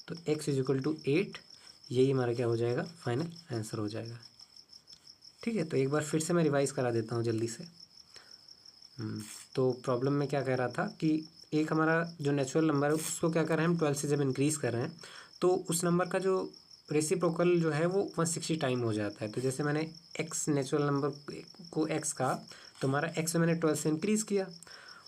तो x = 8, यही हमारा क्या हो जाएगा, फाइनल आंसर हो जाएगा। ठीक है, तो एक बार फिर से मैं रिवाइज़ करा देता हूँ जल्दी से। तो प्रॉब्लम में क्या कह रहा था कि एक हमारा जो नेचुरल नंबर है उसको क्या कर रहे हैं हम, 12 से जब इंक्रीज़ कर रहे हैं तो उस नंबर का जो रेसिप्रोकल जो है वो 160 टाइम हो जाता है। तो जैसे मैंने x नेचुरल नंबर को x कहा, तो हमारा x में मैंने 12 से इंक्रीज़ किया,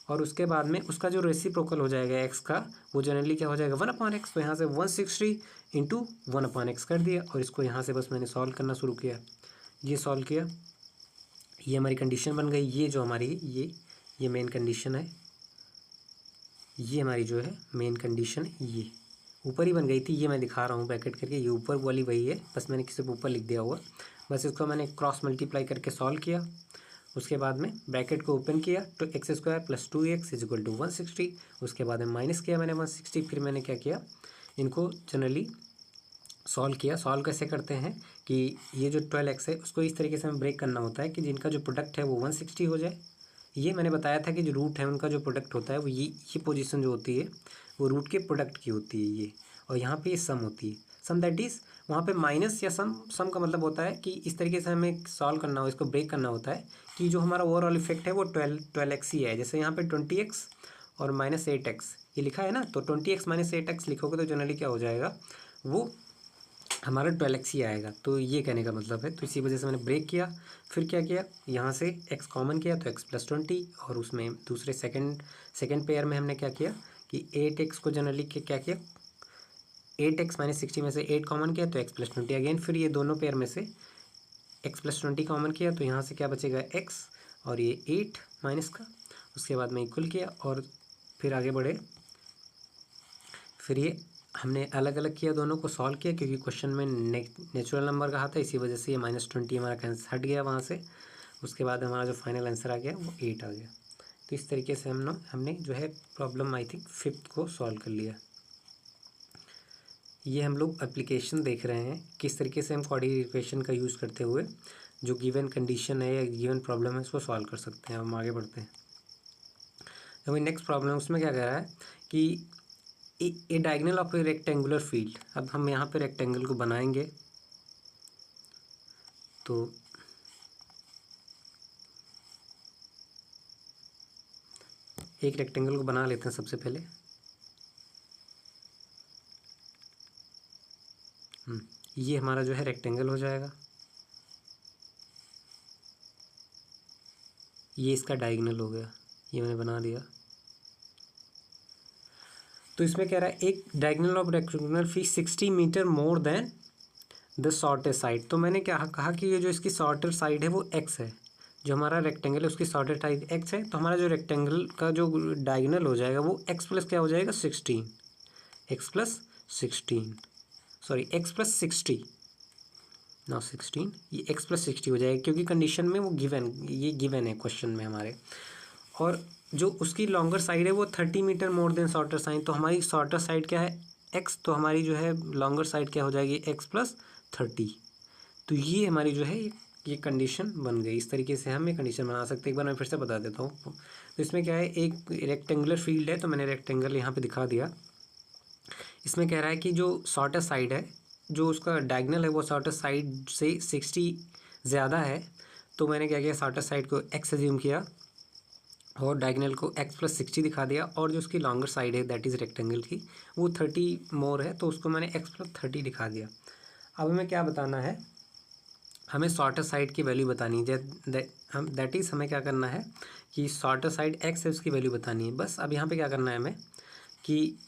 और उसके बाद में उसका जो रेसिप्रोकल हो जाएगा x का, वो जनरली क्या हो जाएगा, 1/x। तो यहाँ से 160 इंटू 1/x कर दिया, और इसको यहाँ से बस मैंने सॉल्व करना शुरू किया। ये सॉल्व किया, ये हमारी कंडीशन बन गई। ये जो हमारी ये मेन कंडीशन है, ये हमारी जो है मेन कंडीशन है, ये ऊपर ही बन गई थी, ये मैं दिखा रहा हूँ ब्रैकेट करके, ये ऊपर वाली वही है, बस मैंने किसी ऊपर लिख दिया हुआ। बस इसको मैंने क्रॉस मल्टीप्लाई करके सॉल्व किया, उसके बाद में ब्रैकेट को ओपन किया तो x² + 2x = 160। उसके बाद में माइनस किया मैंने 160, फिर मैंने क्या किया, इनको जनरली सॉल्व किया। सॉल्व कैसे करते हैं कि ये जो 12x है उसको इस तरीके से हमें ब्रेक करना होता है कि जिनका जो प्रोडक्ट है वो 160 हो जाए। ये मैंने बताया था कि जो रूट है उनका जो प्रोडक्ट होता है वो ये पोजीशन जो होती है वो रूट के प्रोडक्ट की होती है ये, और यहाँ पे ये सम होती है, सम दैट इज़ वहाँ पे माइनस या सम का मतलब होता है कि इस तरीके से हमें सॉल्व करना हो, इसको ब्रेक करना होता है कि जो हमारा ओवरऑल इफेक्ट है वो 12x ही है। जैसे यहाँ पे 20x और -8x ये लिखा है ना, तो 20x - 8x लिखोगे तो जनरली क्या हो जाएगा, वो हमारा 12x ही आएगा। तो ये कहने का मतलब है, तो इसी वजह से मैंने ब्रेक किया। फिर क्या किया, यहाँ से x कॉमन किया तो x + 20, और उसमें दूसरे सेकंड पेयर में हमने क्या किया कि 8x को जनरली क्या किया, 8x - 60 में से 8 कॉमन किया तो x + 20 अगेन, फिर ये दोनों पेयर में से x + 20 कॉमन किया तो यहाँ से क्या बचेगा, x और ये 8 माइनस का, उसके बाद में इक्वल किया और फिर आगे बढ़े। फिर ये हमने अलग अलग किया, दोनों को सॉल्व किया क्योंकि क्वेश्चन में नेचुरल नंबर कहा था, इसी वजह से ये -20 हमारा कैंसिल हट गया वहाँ से। उसके बाद हमारा जो फाइनल आंसर आ गया वो 8 आ गया। तो इस तरीके से हमने जो है प्रॉब्लम आई थिंक 5th को सॉल्व कर लिया। ये हम लोग एप्लीकेशन देख रहे हैं किस तरीके से हम कोऑर्डिनेट इक्वेशन का यूज़ करते हुए जो गिवन कंडीशन है या गिवन प्रॉब्लम है उसको सॉल्व कर सकते हैं। हम आगे बढ़ते हैं। तो नेक्स्ट प्रॉब्लम उसमें क्या कह रहा है कि a diagonal of a rectangular field. अब हम यहाँ पे रेक्टेंगल को बनाएंगे, तो एक रेक्टेंगल को बना लेते हैं सबसे पहले। ये हमारा जो है रेक्टेंगल हो जाएगा, ये इसका डायगोनल हो गया, ये मैंने बना दिया। तो इसमें कह रहा है एक diagonal of rectangular field 60 metre more than the shortest side. तो मैंने क्या कहा कि ये जो इसकी शॉर्टर साइड है वो x है, जो हमारा रेक्टेंगल है उसकी शॉर्टर साइड x है। तो हमारा जो रेक्टेंगल का जो डायगोनल हो जाएगा वो x प्लस क्या हो जाएगा 16, x plus 16 sorry x plus 60 ना 16, ये x प्लस 60 हो जाएगा क्योंकि कंडीशन में वो गिवन है क्वेश्चन में हमारे। और जो उसकी लॉन्गर साइड है वो 30 metre more than shorter side. तो हमारी शॉर्टर साइड क्या है x, तो हमारी जो है लॉन्गर साइड क्या हो जाएगी x प्लस 30। तो ये हमारी जो है ये कंडीशन बन गई। इस तरीके से हम ये कंडीशन बना सकते हैं। एक बार मैं फिर से बता देता हूँ। तो इसमें क्या है, एक रेक्टेंगुलर फील्ड है, तो मैंने रेक्टेंगल यहाँ पे दिखा दिया। इसमें कह रहा है कि जो शॉर्टर साइड है, जो उसका डायगोनल है वो शॉर्टर साइड से 60 ज़्यादा है। तो मैंने क्या किया, शॉर्टर साइड को x एज्यूम किया और डायगोनल को x प्लस 60 दिखा दिया, और जो उसकी लॉन्गर साइड है दैट इज़ रेक्टेंगल की वो 30 मोर है, तो उसको मैंने x प्लस 30 दिखा दिया। अब हमें क्या बताना है, हमें शॉर्टर साइड की वैल्यू बतानी है। दैट इज़ हमें क्या करना है कि शॉर्टर साइड x है उसकी वैल्यू बतानी है बस। अब यहाँ पे क्या करना है हमें कि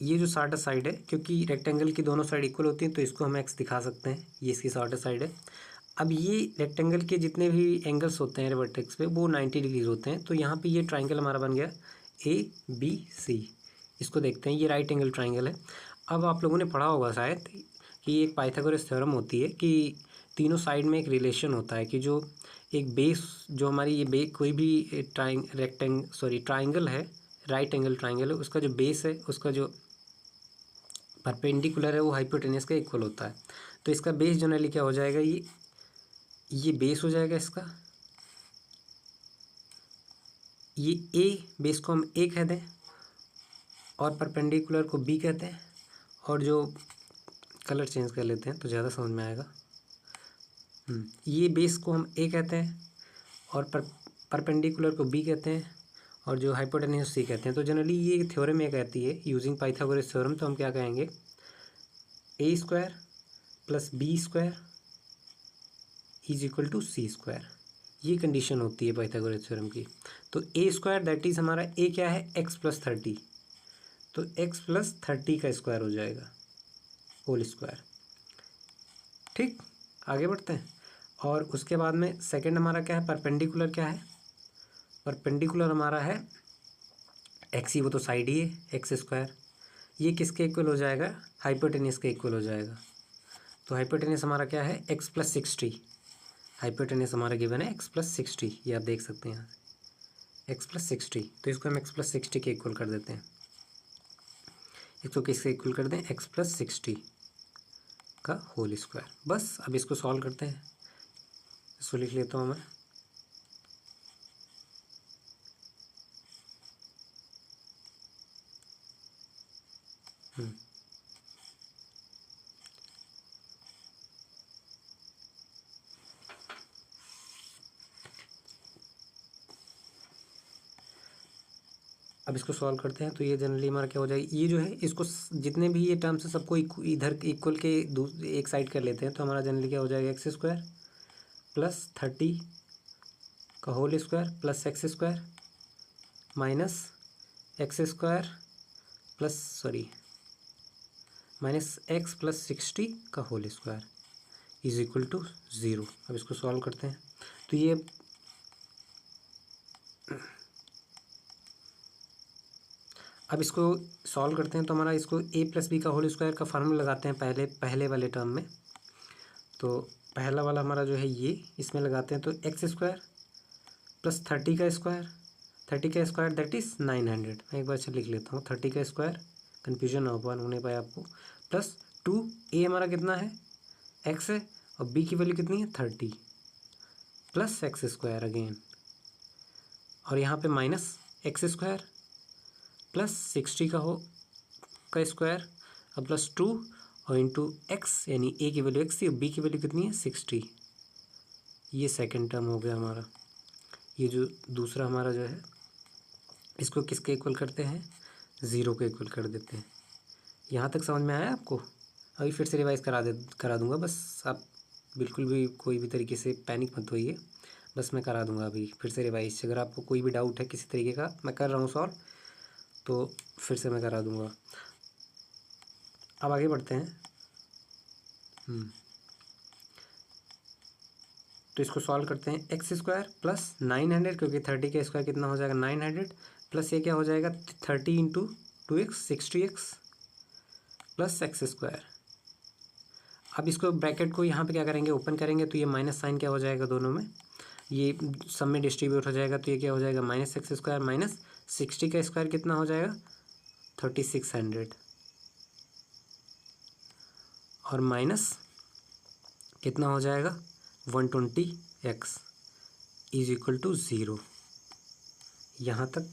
ये जो शॉर्टर साइड है, क्योंकि रेक्टेंगल की दोनों साइड इक्वल होती हैं तो इसको हम x दिखा सकते हैं, ये इसकी शॉर्टर साइड है। अब ये रेक्टेंगल के जितने भी एंगल्स होते हैं वर्टेक्स पे वो 90 डिग्रीज होते हैं। तो यहाँ पे ये ट्राइंगल हमारा बन गया ABC। इसको देखते हैं, ये राइट एंगल ट्राइंगल है। अब आप लोगों ने पढ़ा होगा शायद कि एक पाइथागोरस थ्योरम होती है कि तीनों साइड में एक रिलेशन होता है कि जो एक बेस, जो हमारी ये कोई भी ट्राइंगल है, राइट एंगल ट्राइंगल है, उसका जो बेस है, उसका जो परपेंडिकुलर है वो हाइपोटेनस का इक्वल होता है। तो इसका बेस जनरली क्या हो जाएगा, ये बेस हो जाएगा इसका, ये ए, बेस को हम ए कहते हैं और परपेंडिकुलर को बी कहते हैं, और जो कलर चेंज कर लेते हैं तो ज़्यादा समझ में आएगा। ये बेस को हम ए कहते हैं और परपेंडिकुलर को बी कहते हैं और जो हाइपोटेनस सी कहते हैं। तो जनरली ये थ्योरम ये कहती है यूजिंग पाइथागोरस थ्योरम, तो हम क्या कहेंगे, A square plus B square is equal to C square. ये कंडीशन होती है पाइथागोरस थ्योरम की। तो ए स्क्वायर दैट इज़ हमारा ए क्या है x प्लस 30, तो x प्लस 30 का स्क्वायर हो जाएगा होल स्क्वायर। ठीक, आगे बढ़ते हैं। और उसके बाद में सेकंड हमारा क्या है, परपेंडिकुलर क्या है, परपेंडिकुलर हमारा है x ही, वो तो साइड ही है x स्क्वायर। ये किसके इक्वल हो जाएगा, हाइपोटेनस के इक्वल हो जाएगा। तो हाइपोटेनस हमारा क्या है x प्लस 60, हाइपोटेनस हमारा गिवन है x प्लस 60, ये आप देख सकते हैं यहाँ x प्लस 60। तो इसको हम x प्लस 60 के इक्वल कर देते हैं। इसको किसके इक्वल कर दें, x प्लस 60 का होल स्क्वायर। बस अब इसको सॉल्व करते हैं। इसको लिख लेता हूँ मैं, अब इसको सॉल्व करते हैं। तो ये जनरली हमारा क्या हो जाएगा, ये जो है इसको जितने भी ये टर्म्स है सबको इधर इक्वल के एक साइड कर लेते हैं। तो हमारा जनरली क्या हो जाएगा, एक्स स्क्वायर प्लस 30 का whole square plus x square minus x square plus minus x plus 60 का whole square is equal to 0। अब इसको सॉल्व करते हैं। तो ये अब इसको सॉल्व करते हैं तो हमारा इसको ए प्लस बी का होल स्क्वायर का फार्मूला लगाते हैं पहले वाले टर्म में। तो पहला वाला हमारा जो है ये इसमें लगाते हैं तो एक्स स्क्वायर प्लस 30 का स्क्वायर, 30 का स्क्वायर दैट इज़ 900। मैं एक बार अच्छा लिख लेता हूँ, 30 का स्क्वायर, कन्फ्यूजन ना होने पाए आपको, प्लस 2 ए हमारा कितना है एक्स है और बी की वैल्यू कितनी है 30 प्लस एक्स स्क्वायर अगेन, और यहाँ पे माइनस एक्स स्क्वायर प्लस 60 का स्क्वायर और प्लस 2 और इंटू एक्स, यानी ए की वैल्यू एक्स थी और बी की वैल्यू कितनी है 60। ये सेकंड टर्म हो गया हमारा। ये जो दूसरा हमारा जो है इसको किसके इक्वल करते हैं, 0 के इक्वल कर देते हैं। यहाँ तक समझ में आया आपको? अभी फिर से रिवाइज करा दूंगा, बस आप बिल्कुल भी कोई भी तरीके से पैनिक मत होइए, बस मैं करा दूंगा अभी फिर से रिवाइज। अगर आपको कोई भी डाउट है किसी तरीके का, मैं कर रहा हूँ सॉल्व, तो फिर से मैं करा दूंगा। अब आगे बढ़ते हैं। तो इसको सॉल्व करते हैं, एक्स स्क्वायर प्लस 900, क्योंकि 30 का स्क्वायर कितना हो जाएगा 900, प्लस ये क्या हो जाएगा 30 into 2x 60x plus x square. अब इसको ब्रैकेट को यहाँ पे क्या करेंगे, ओपन करेंगे तो ये माइनस साइन क्या हो जाएगा दोनों में, ये सब में डिस्ट्रीब्यूट हो जाएगा, तो ये क्या हो जाएगा माइनस एक्स स्क्वायर माइनस 60 का स्क्वायर कितना हो जाएगा 3600 और माइनस कितना हो जाएगा 120x इज इक्वल टू 0। यहाँ तक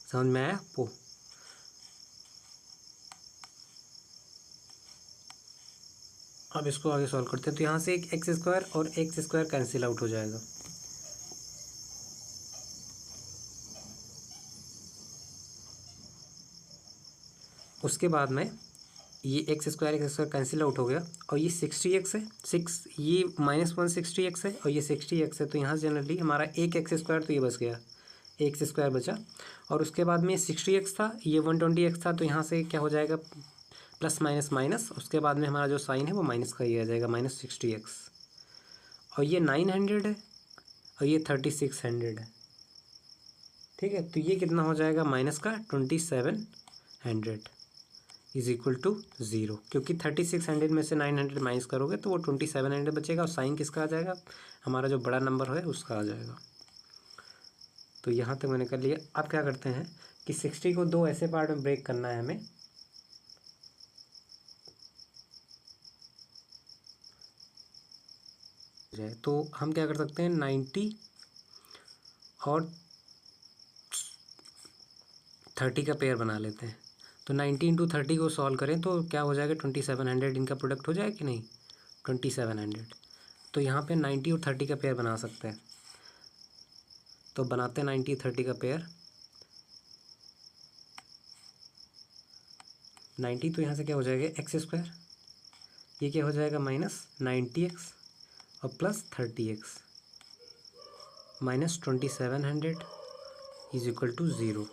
समझ में आया आपको? अब इसको आगे सॉल्व करते हैं, तो यहाँ से एक एक्स स्क्वायर और एक्स स्क्वायर कैंसिल आउट हो जाएगा। उसके बाद में ये एक्स स्क्वायर कैंसिल आउट हो गया और ये 60x है, ये -160x है और ये 60x है, तो यहाँ से जनरली हमारा एक एक्स स्क्वायर तो ये बच गया, एक्स स्क्वायर बचा, और उसके बाद में 60x था, ये 120x था, तो यहाँ से क्या हो जाएगा प्लस माइनस माइनस, उसके बाद में हमारा जो साइन है वो माइनस का ही आ जाएगा -60x, और ये 900 है और ये 3600 है। ठीक है, तो ये कितना हो जाएगा माइनस का 2700 इज इक्वल टू 0, क्योंकि 3600 में से 900 माइनस करोगे तो वो 2700 बचेगा और साइन किसका आ जाएगा, हमारा जो बड़ा नंबर है उसका आ जाएगा। तो यहाँ तक मैंने कर लिया। अब क्या करते हैं कि 60 को दो ऐसे पार्ट में ब्रेक करना है हमें, तो हम क्या कर सकते हैं 90 और 30 का पेयर बना लेते हैं। तो 90 इंटू 30 को सॉल्व करें तो क्या हो जाएगा 2700, इनका प्रोडक्ट हो जाएगा कि नहीं 2700। तो यहाँ पे 90 और 30 का पेयर बना सकते हैं, तो बनाते हैं 90 30 का पेयर। 90 तो यहाँ से क्या हो जाएगा एक्स स्क्वायर, ये क्या हो जाएगा -90x और plus 30x -2700 is equal to 0।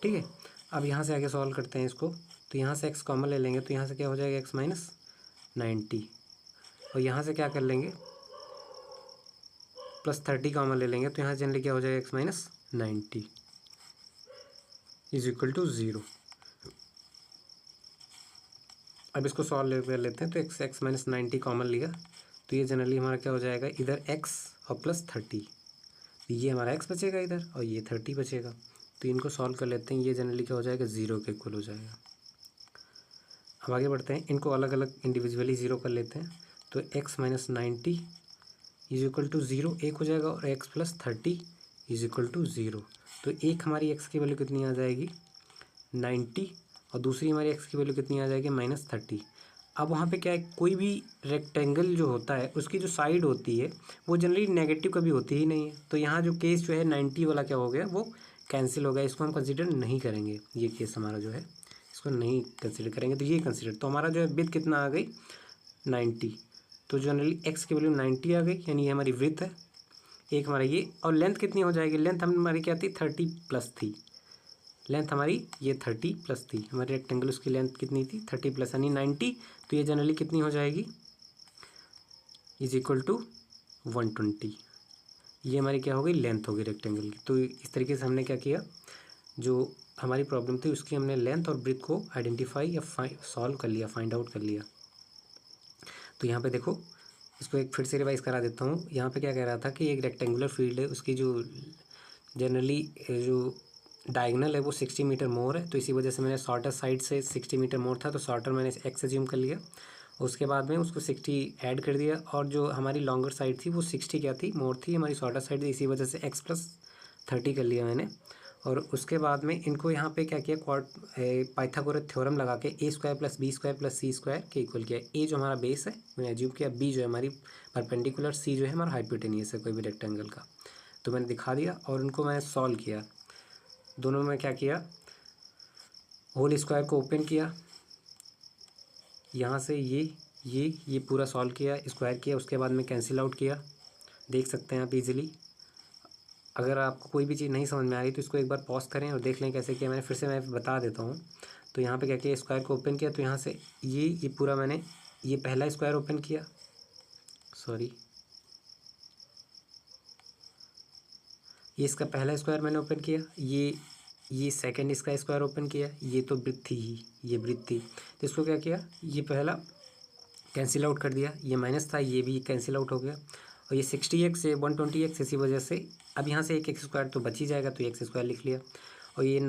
ठीक है, अब यहाँ से आगे सॉल्व करते हैं इसको, तो यहाँ से x कॉमन ले लेंगे, तो यहाँ से क्या हो जाएगा x -90 और यहाँ से क्या कर लेंगे प्लस 30 कॉमन ले लेंगे, तो यहाँ जनरली क्या हो जाएगा x -90 इज इक्वल टू 0। अब इसको सॉल्व कर लेते हैं, तो x -90 कॉमन लिया, तो ये जनरली हमारा क्या हो जाएगा इधर x और प्लस 30, ये हमारा x बचेगा इधर और ये 30 बचेगा, तो इनको सॉल्व कर लेते हैं, ये जनरली क्या हो जाएगा 0 के इक्वल हो जाएगा। अब आगे बढ़ते हैं, इनको अलग अलग इंडिविजुअली 0 कर लेते हैं, तो x -90 इज इक्वल टू 0 एक हो जाएगा और x plus 30 is equal to 0। तो एक हमारी x की वैल्यू कितनी आ जाएगी 90 और दूसरी हमारी x की वैल्यू कितनी आ जाएगी -30। अब वहाँ पे क्या है, कोई भी रेक्टेंगल जो होता है उसकी जो साइड होती है वो जनरली नेगेटिव कभी होती ही नहीं है, तो यहाँ जो केस जो है 90 वाला क्या हो गया वो कैंसिल हो गया, इसको हम कंसिडर नहीं करेंगे, ये केस हमारा जो है इसको नहीं कंसिडर करेंगे, तो ये कंसिडर, तो हमारा जो है विड्थ कितना आ गई 90, तो जनरली x की वैल्यू 90 आ गई, यानी ये हमारी विड्थ है एक हमारा ये, और लेंथ कितनी हो जाएगी, लेंथ हमारी क्या थी 30 प्लस थी, लेंथ हमारी ये 30 प्लस थी, हमारी रेक्टेंगल उसकी लेंथ कितनी थी 30 प्लस यानी 90, तो ये जनरली कितनी हो जाएगी इज इक्वल टू 120, ये हमारी क्या हो गई लेंथ हो गई रेक्टेंगल की। तो इस तरीके से हमने क्या किया, जो हमारी प्रॉब्लम थी उसकी हमने लेंथ और ब्रेथ को आइडेंटिफाई या सॉल्व कर लिया, फाइंड आउट कर लिया। तो यहाँ पे देखो, इसको एक फिर से रिवाइज करा देता हूँ। यहाँ पे क्या कह रहा था कि एक रेक्टेंगुलर फील्ड है, उसकी जो जनरली जो डायगनल है वो 60 मीटर मोर है, तो इसी वजह से मैंने शॉर्टर साइड से 60 मीटर मोर था तो शॉर्टर मैंने एक्स एज्यूम कर लिया। उसके बाद में उसको 60 ऐड कर दिया, और जो हमारी लॉन्गर साइड थी वो 60 क्या थी, मोर थी, हमारी शॉर्टर साइड थी, इसी वजह से एक्स प्लस 30 कर लिया मैंने। और उसके बाद में इनको यहाँ पे क्या किया, पाइथागोरस थ्योरम लगा के A square plus B square plus C square के इक्वल किया। ए जो हमारा बेस है मैंने एज्यूम किया, बी जो है हमारी परपेंडिकुलर, सी जो है हमारा हाइपोटेनियस है कोई भी रेक्टेंगल का, तो मैंने दिखा दिया। और उनको मैंने सॉल्व किया, दोनों में क्या किया, होल स्क्वायर को ओपन किया, यहाँ से ये पूरा सॉल्व किया, स्क्वायर किया, उसके बाद में कैंसिल आउट किया। देख सकते हैं आप इजीली। अगर आपको कोई भी चीज़ नहीं समझ में आ रही तो इसको एक बार पॉज करें और देख लें कैसे किया मैंने, फिर से मैं बता देता हूँ। तो यहाँ पे क्या किया, स्क्वायर को ओपन किया, तो यहाँ से ये पूरा मैंने ये पहला स्क्वायर ओपन किया, सॉरी ये इसका पहला स्क्वायर मैंने ओपन किया, ये सेकंड इसका स्क्वायर ओपन किया, ये तो ब्रेथ थी ही, ये ब्रेथ थी, तो इसको क्या किया, ये पहला कैंसिल आउट कर दिया, ये माइनस था ये भी कैंसिल आउट हो गया, और ये 60x से 120x, इसी वजह से अब यहाँ से एक एक्स स्क्वायर तो बच ही जाएगा, तो एक्स स्क्वायर लिख लिया। और ये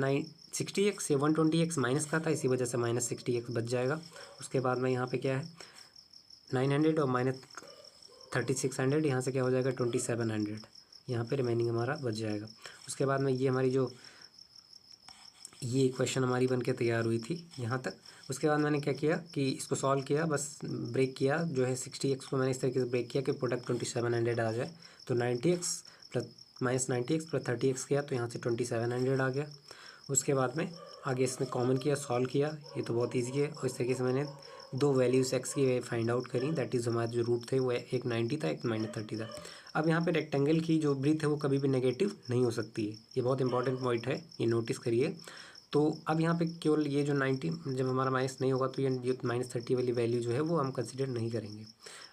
60x से 120x माइनस का था, इसी वजह से माइनस 60x बच जाएगा। उसके बाद में यहाँ पे क्या है 900 और माइनस 3600, यहाँ से क्या हो जाएगा 2700, यहाँ पे रिमेनिंग हमारा बच जाएगा। उसके बाद में ये हमारी जो ये इक्वेशन हमारी बनके तैयार हुई थी यहाँ तक। उसके बाद मैंने क्या किया कि इसको सॉल्व किया, बस ब्रेक किया, जो है 60x को मैंने इस तरीके से ब्रेक किया कि प्रोडक्ट 2700 आ जाए। तो 90x plus minus 90x plus 30x किया, तो यहाँ से 2700 आ गया। उसके बाद में आगे इसमें कॉमन किया, सॉल्व किया, ये तो बहुत ईजी है। और इस तरीके से मैंने दो वैल्यूज़ एक्स की फाइंड आउट करी, दैट इज़ हमारे जो रूट थे वो एक 90 था, एक -30 था। अब यहाँ पे रेक्टेंगल की जो ब्रीथ है वो कभी भी नेगेटिव नहीं हो सकती है, ये बहुत इंपॉर्टेंट पॉइंट है, ये नोटिस करिए। तो अब यहाँ पे केवल ये जो 90 जब हमारा माइनस नहीं होगा तो ये -30 वाली वैल्यू जो है वो हम कंसिडर नहीं करेंगे।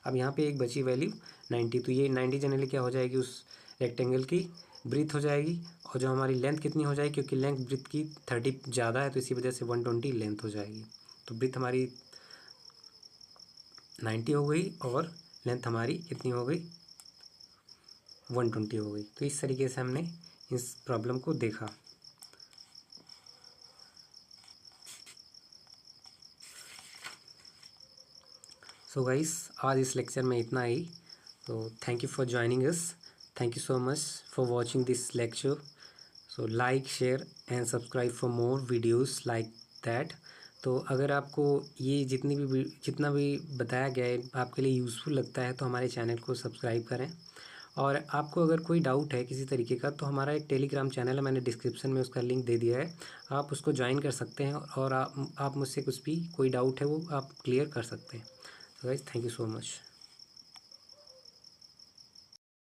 अब यहाँ पे एक बची वैल्यू 90, तो ये 90 जनरली क्या हो जाएगी, उस रेक्टेंगल की ब्रीथ हो जाएगी। और जो हमारी लेंथ कितनी हो जाएगी, क्योंकि लेंथ ब्रीथ की 30 ज़्यादा है तो इसी वजह से 120 लेंथ हो जाएगी। तो ब्रीथ हमारी 90 हो गई और लेंथ हमारी कितनी हो गई, 120 हो गई। तो इस तरीके से हमने इस प्रॉब्लम को देखा। सो गाइस, आज इस लेक्चर में इतना ही। तो thank you for joining us, thank you so much for watching this lecture. So like, share and subscribe for more videos like that. तो अगर आपको ये जितना भी बताया गया है आपके लिए यूज़फुल लगता है तो हमारे चैनल को सब्सक्राइब करें। और आपको अगर कोई डाउट है किसी तरीके का तो हमारा एक टेलीग्राम चैनल है, मैंने डिस्क्रिप्शन में उसका लिंक दे दिया है, आप उसको ज्वाइन कर सकते हैं और आप मुझसे कुछ भी कोई डाउट है वो आप क्लियर कर सकते हैं। So guys, thank you so much.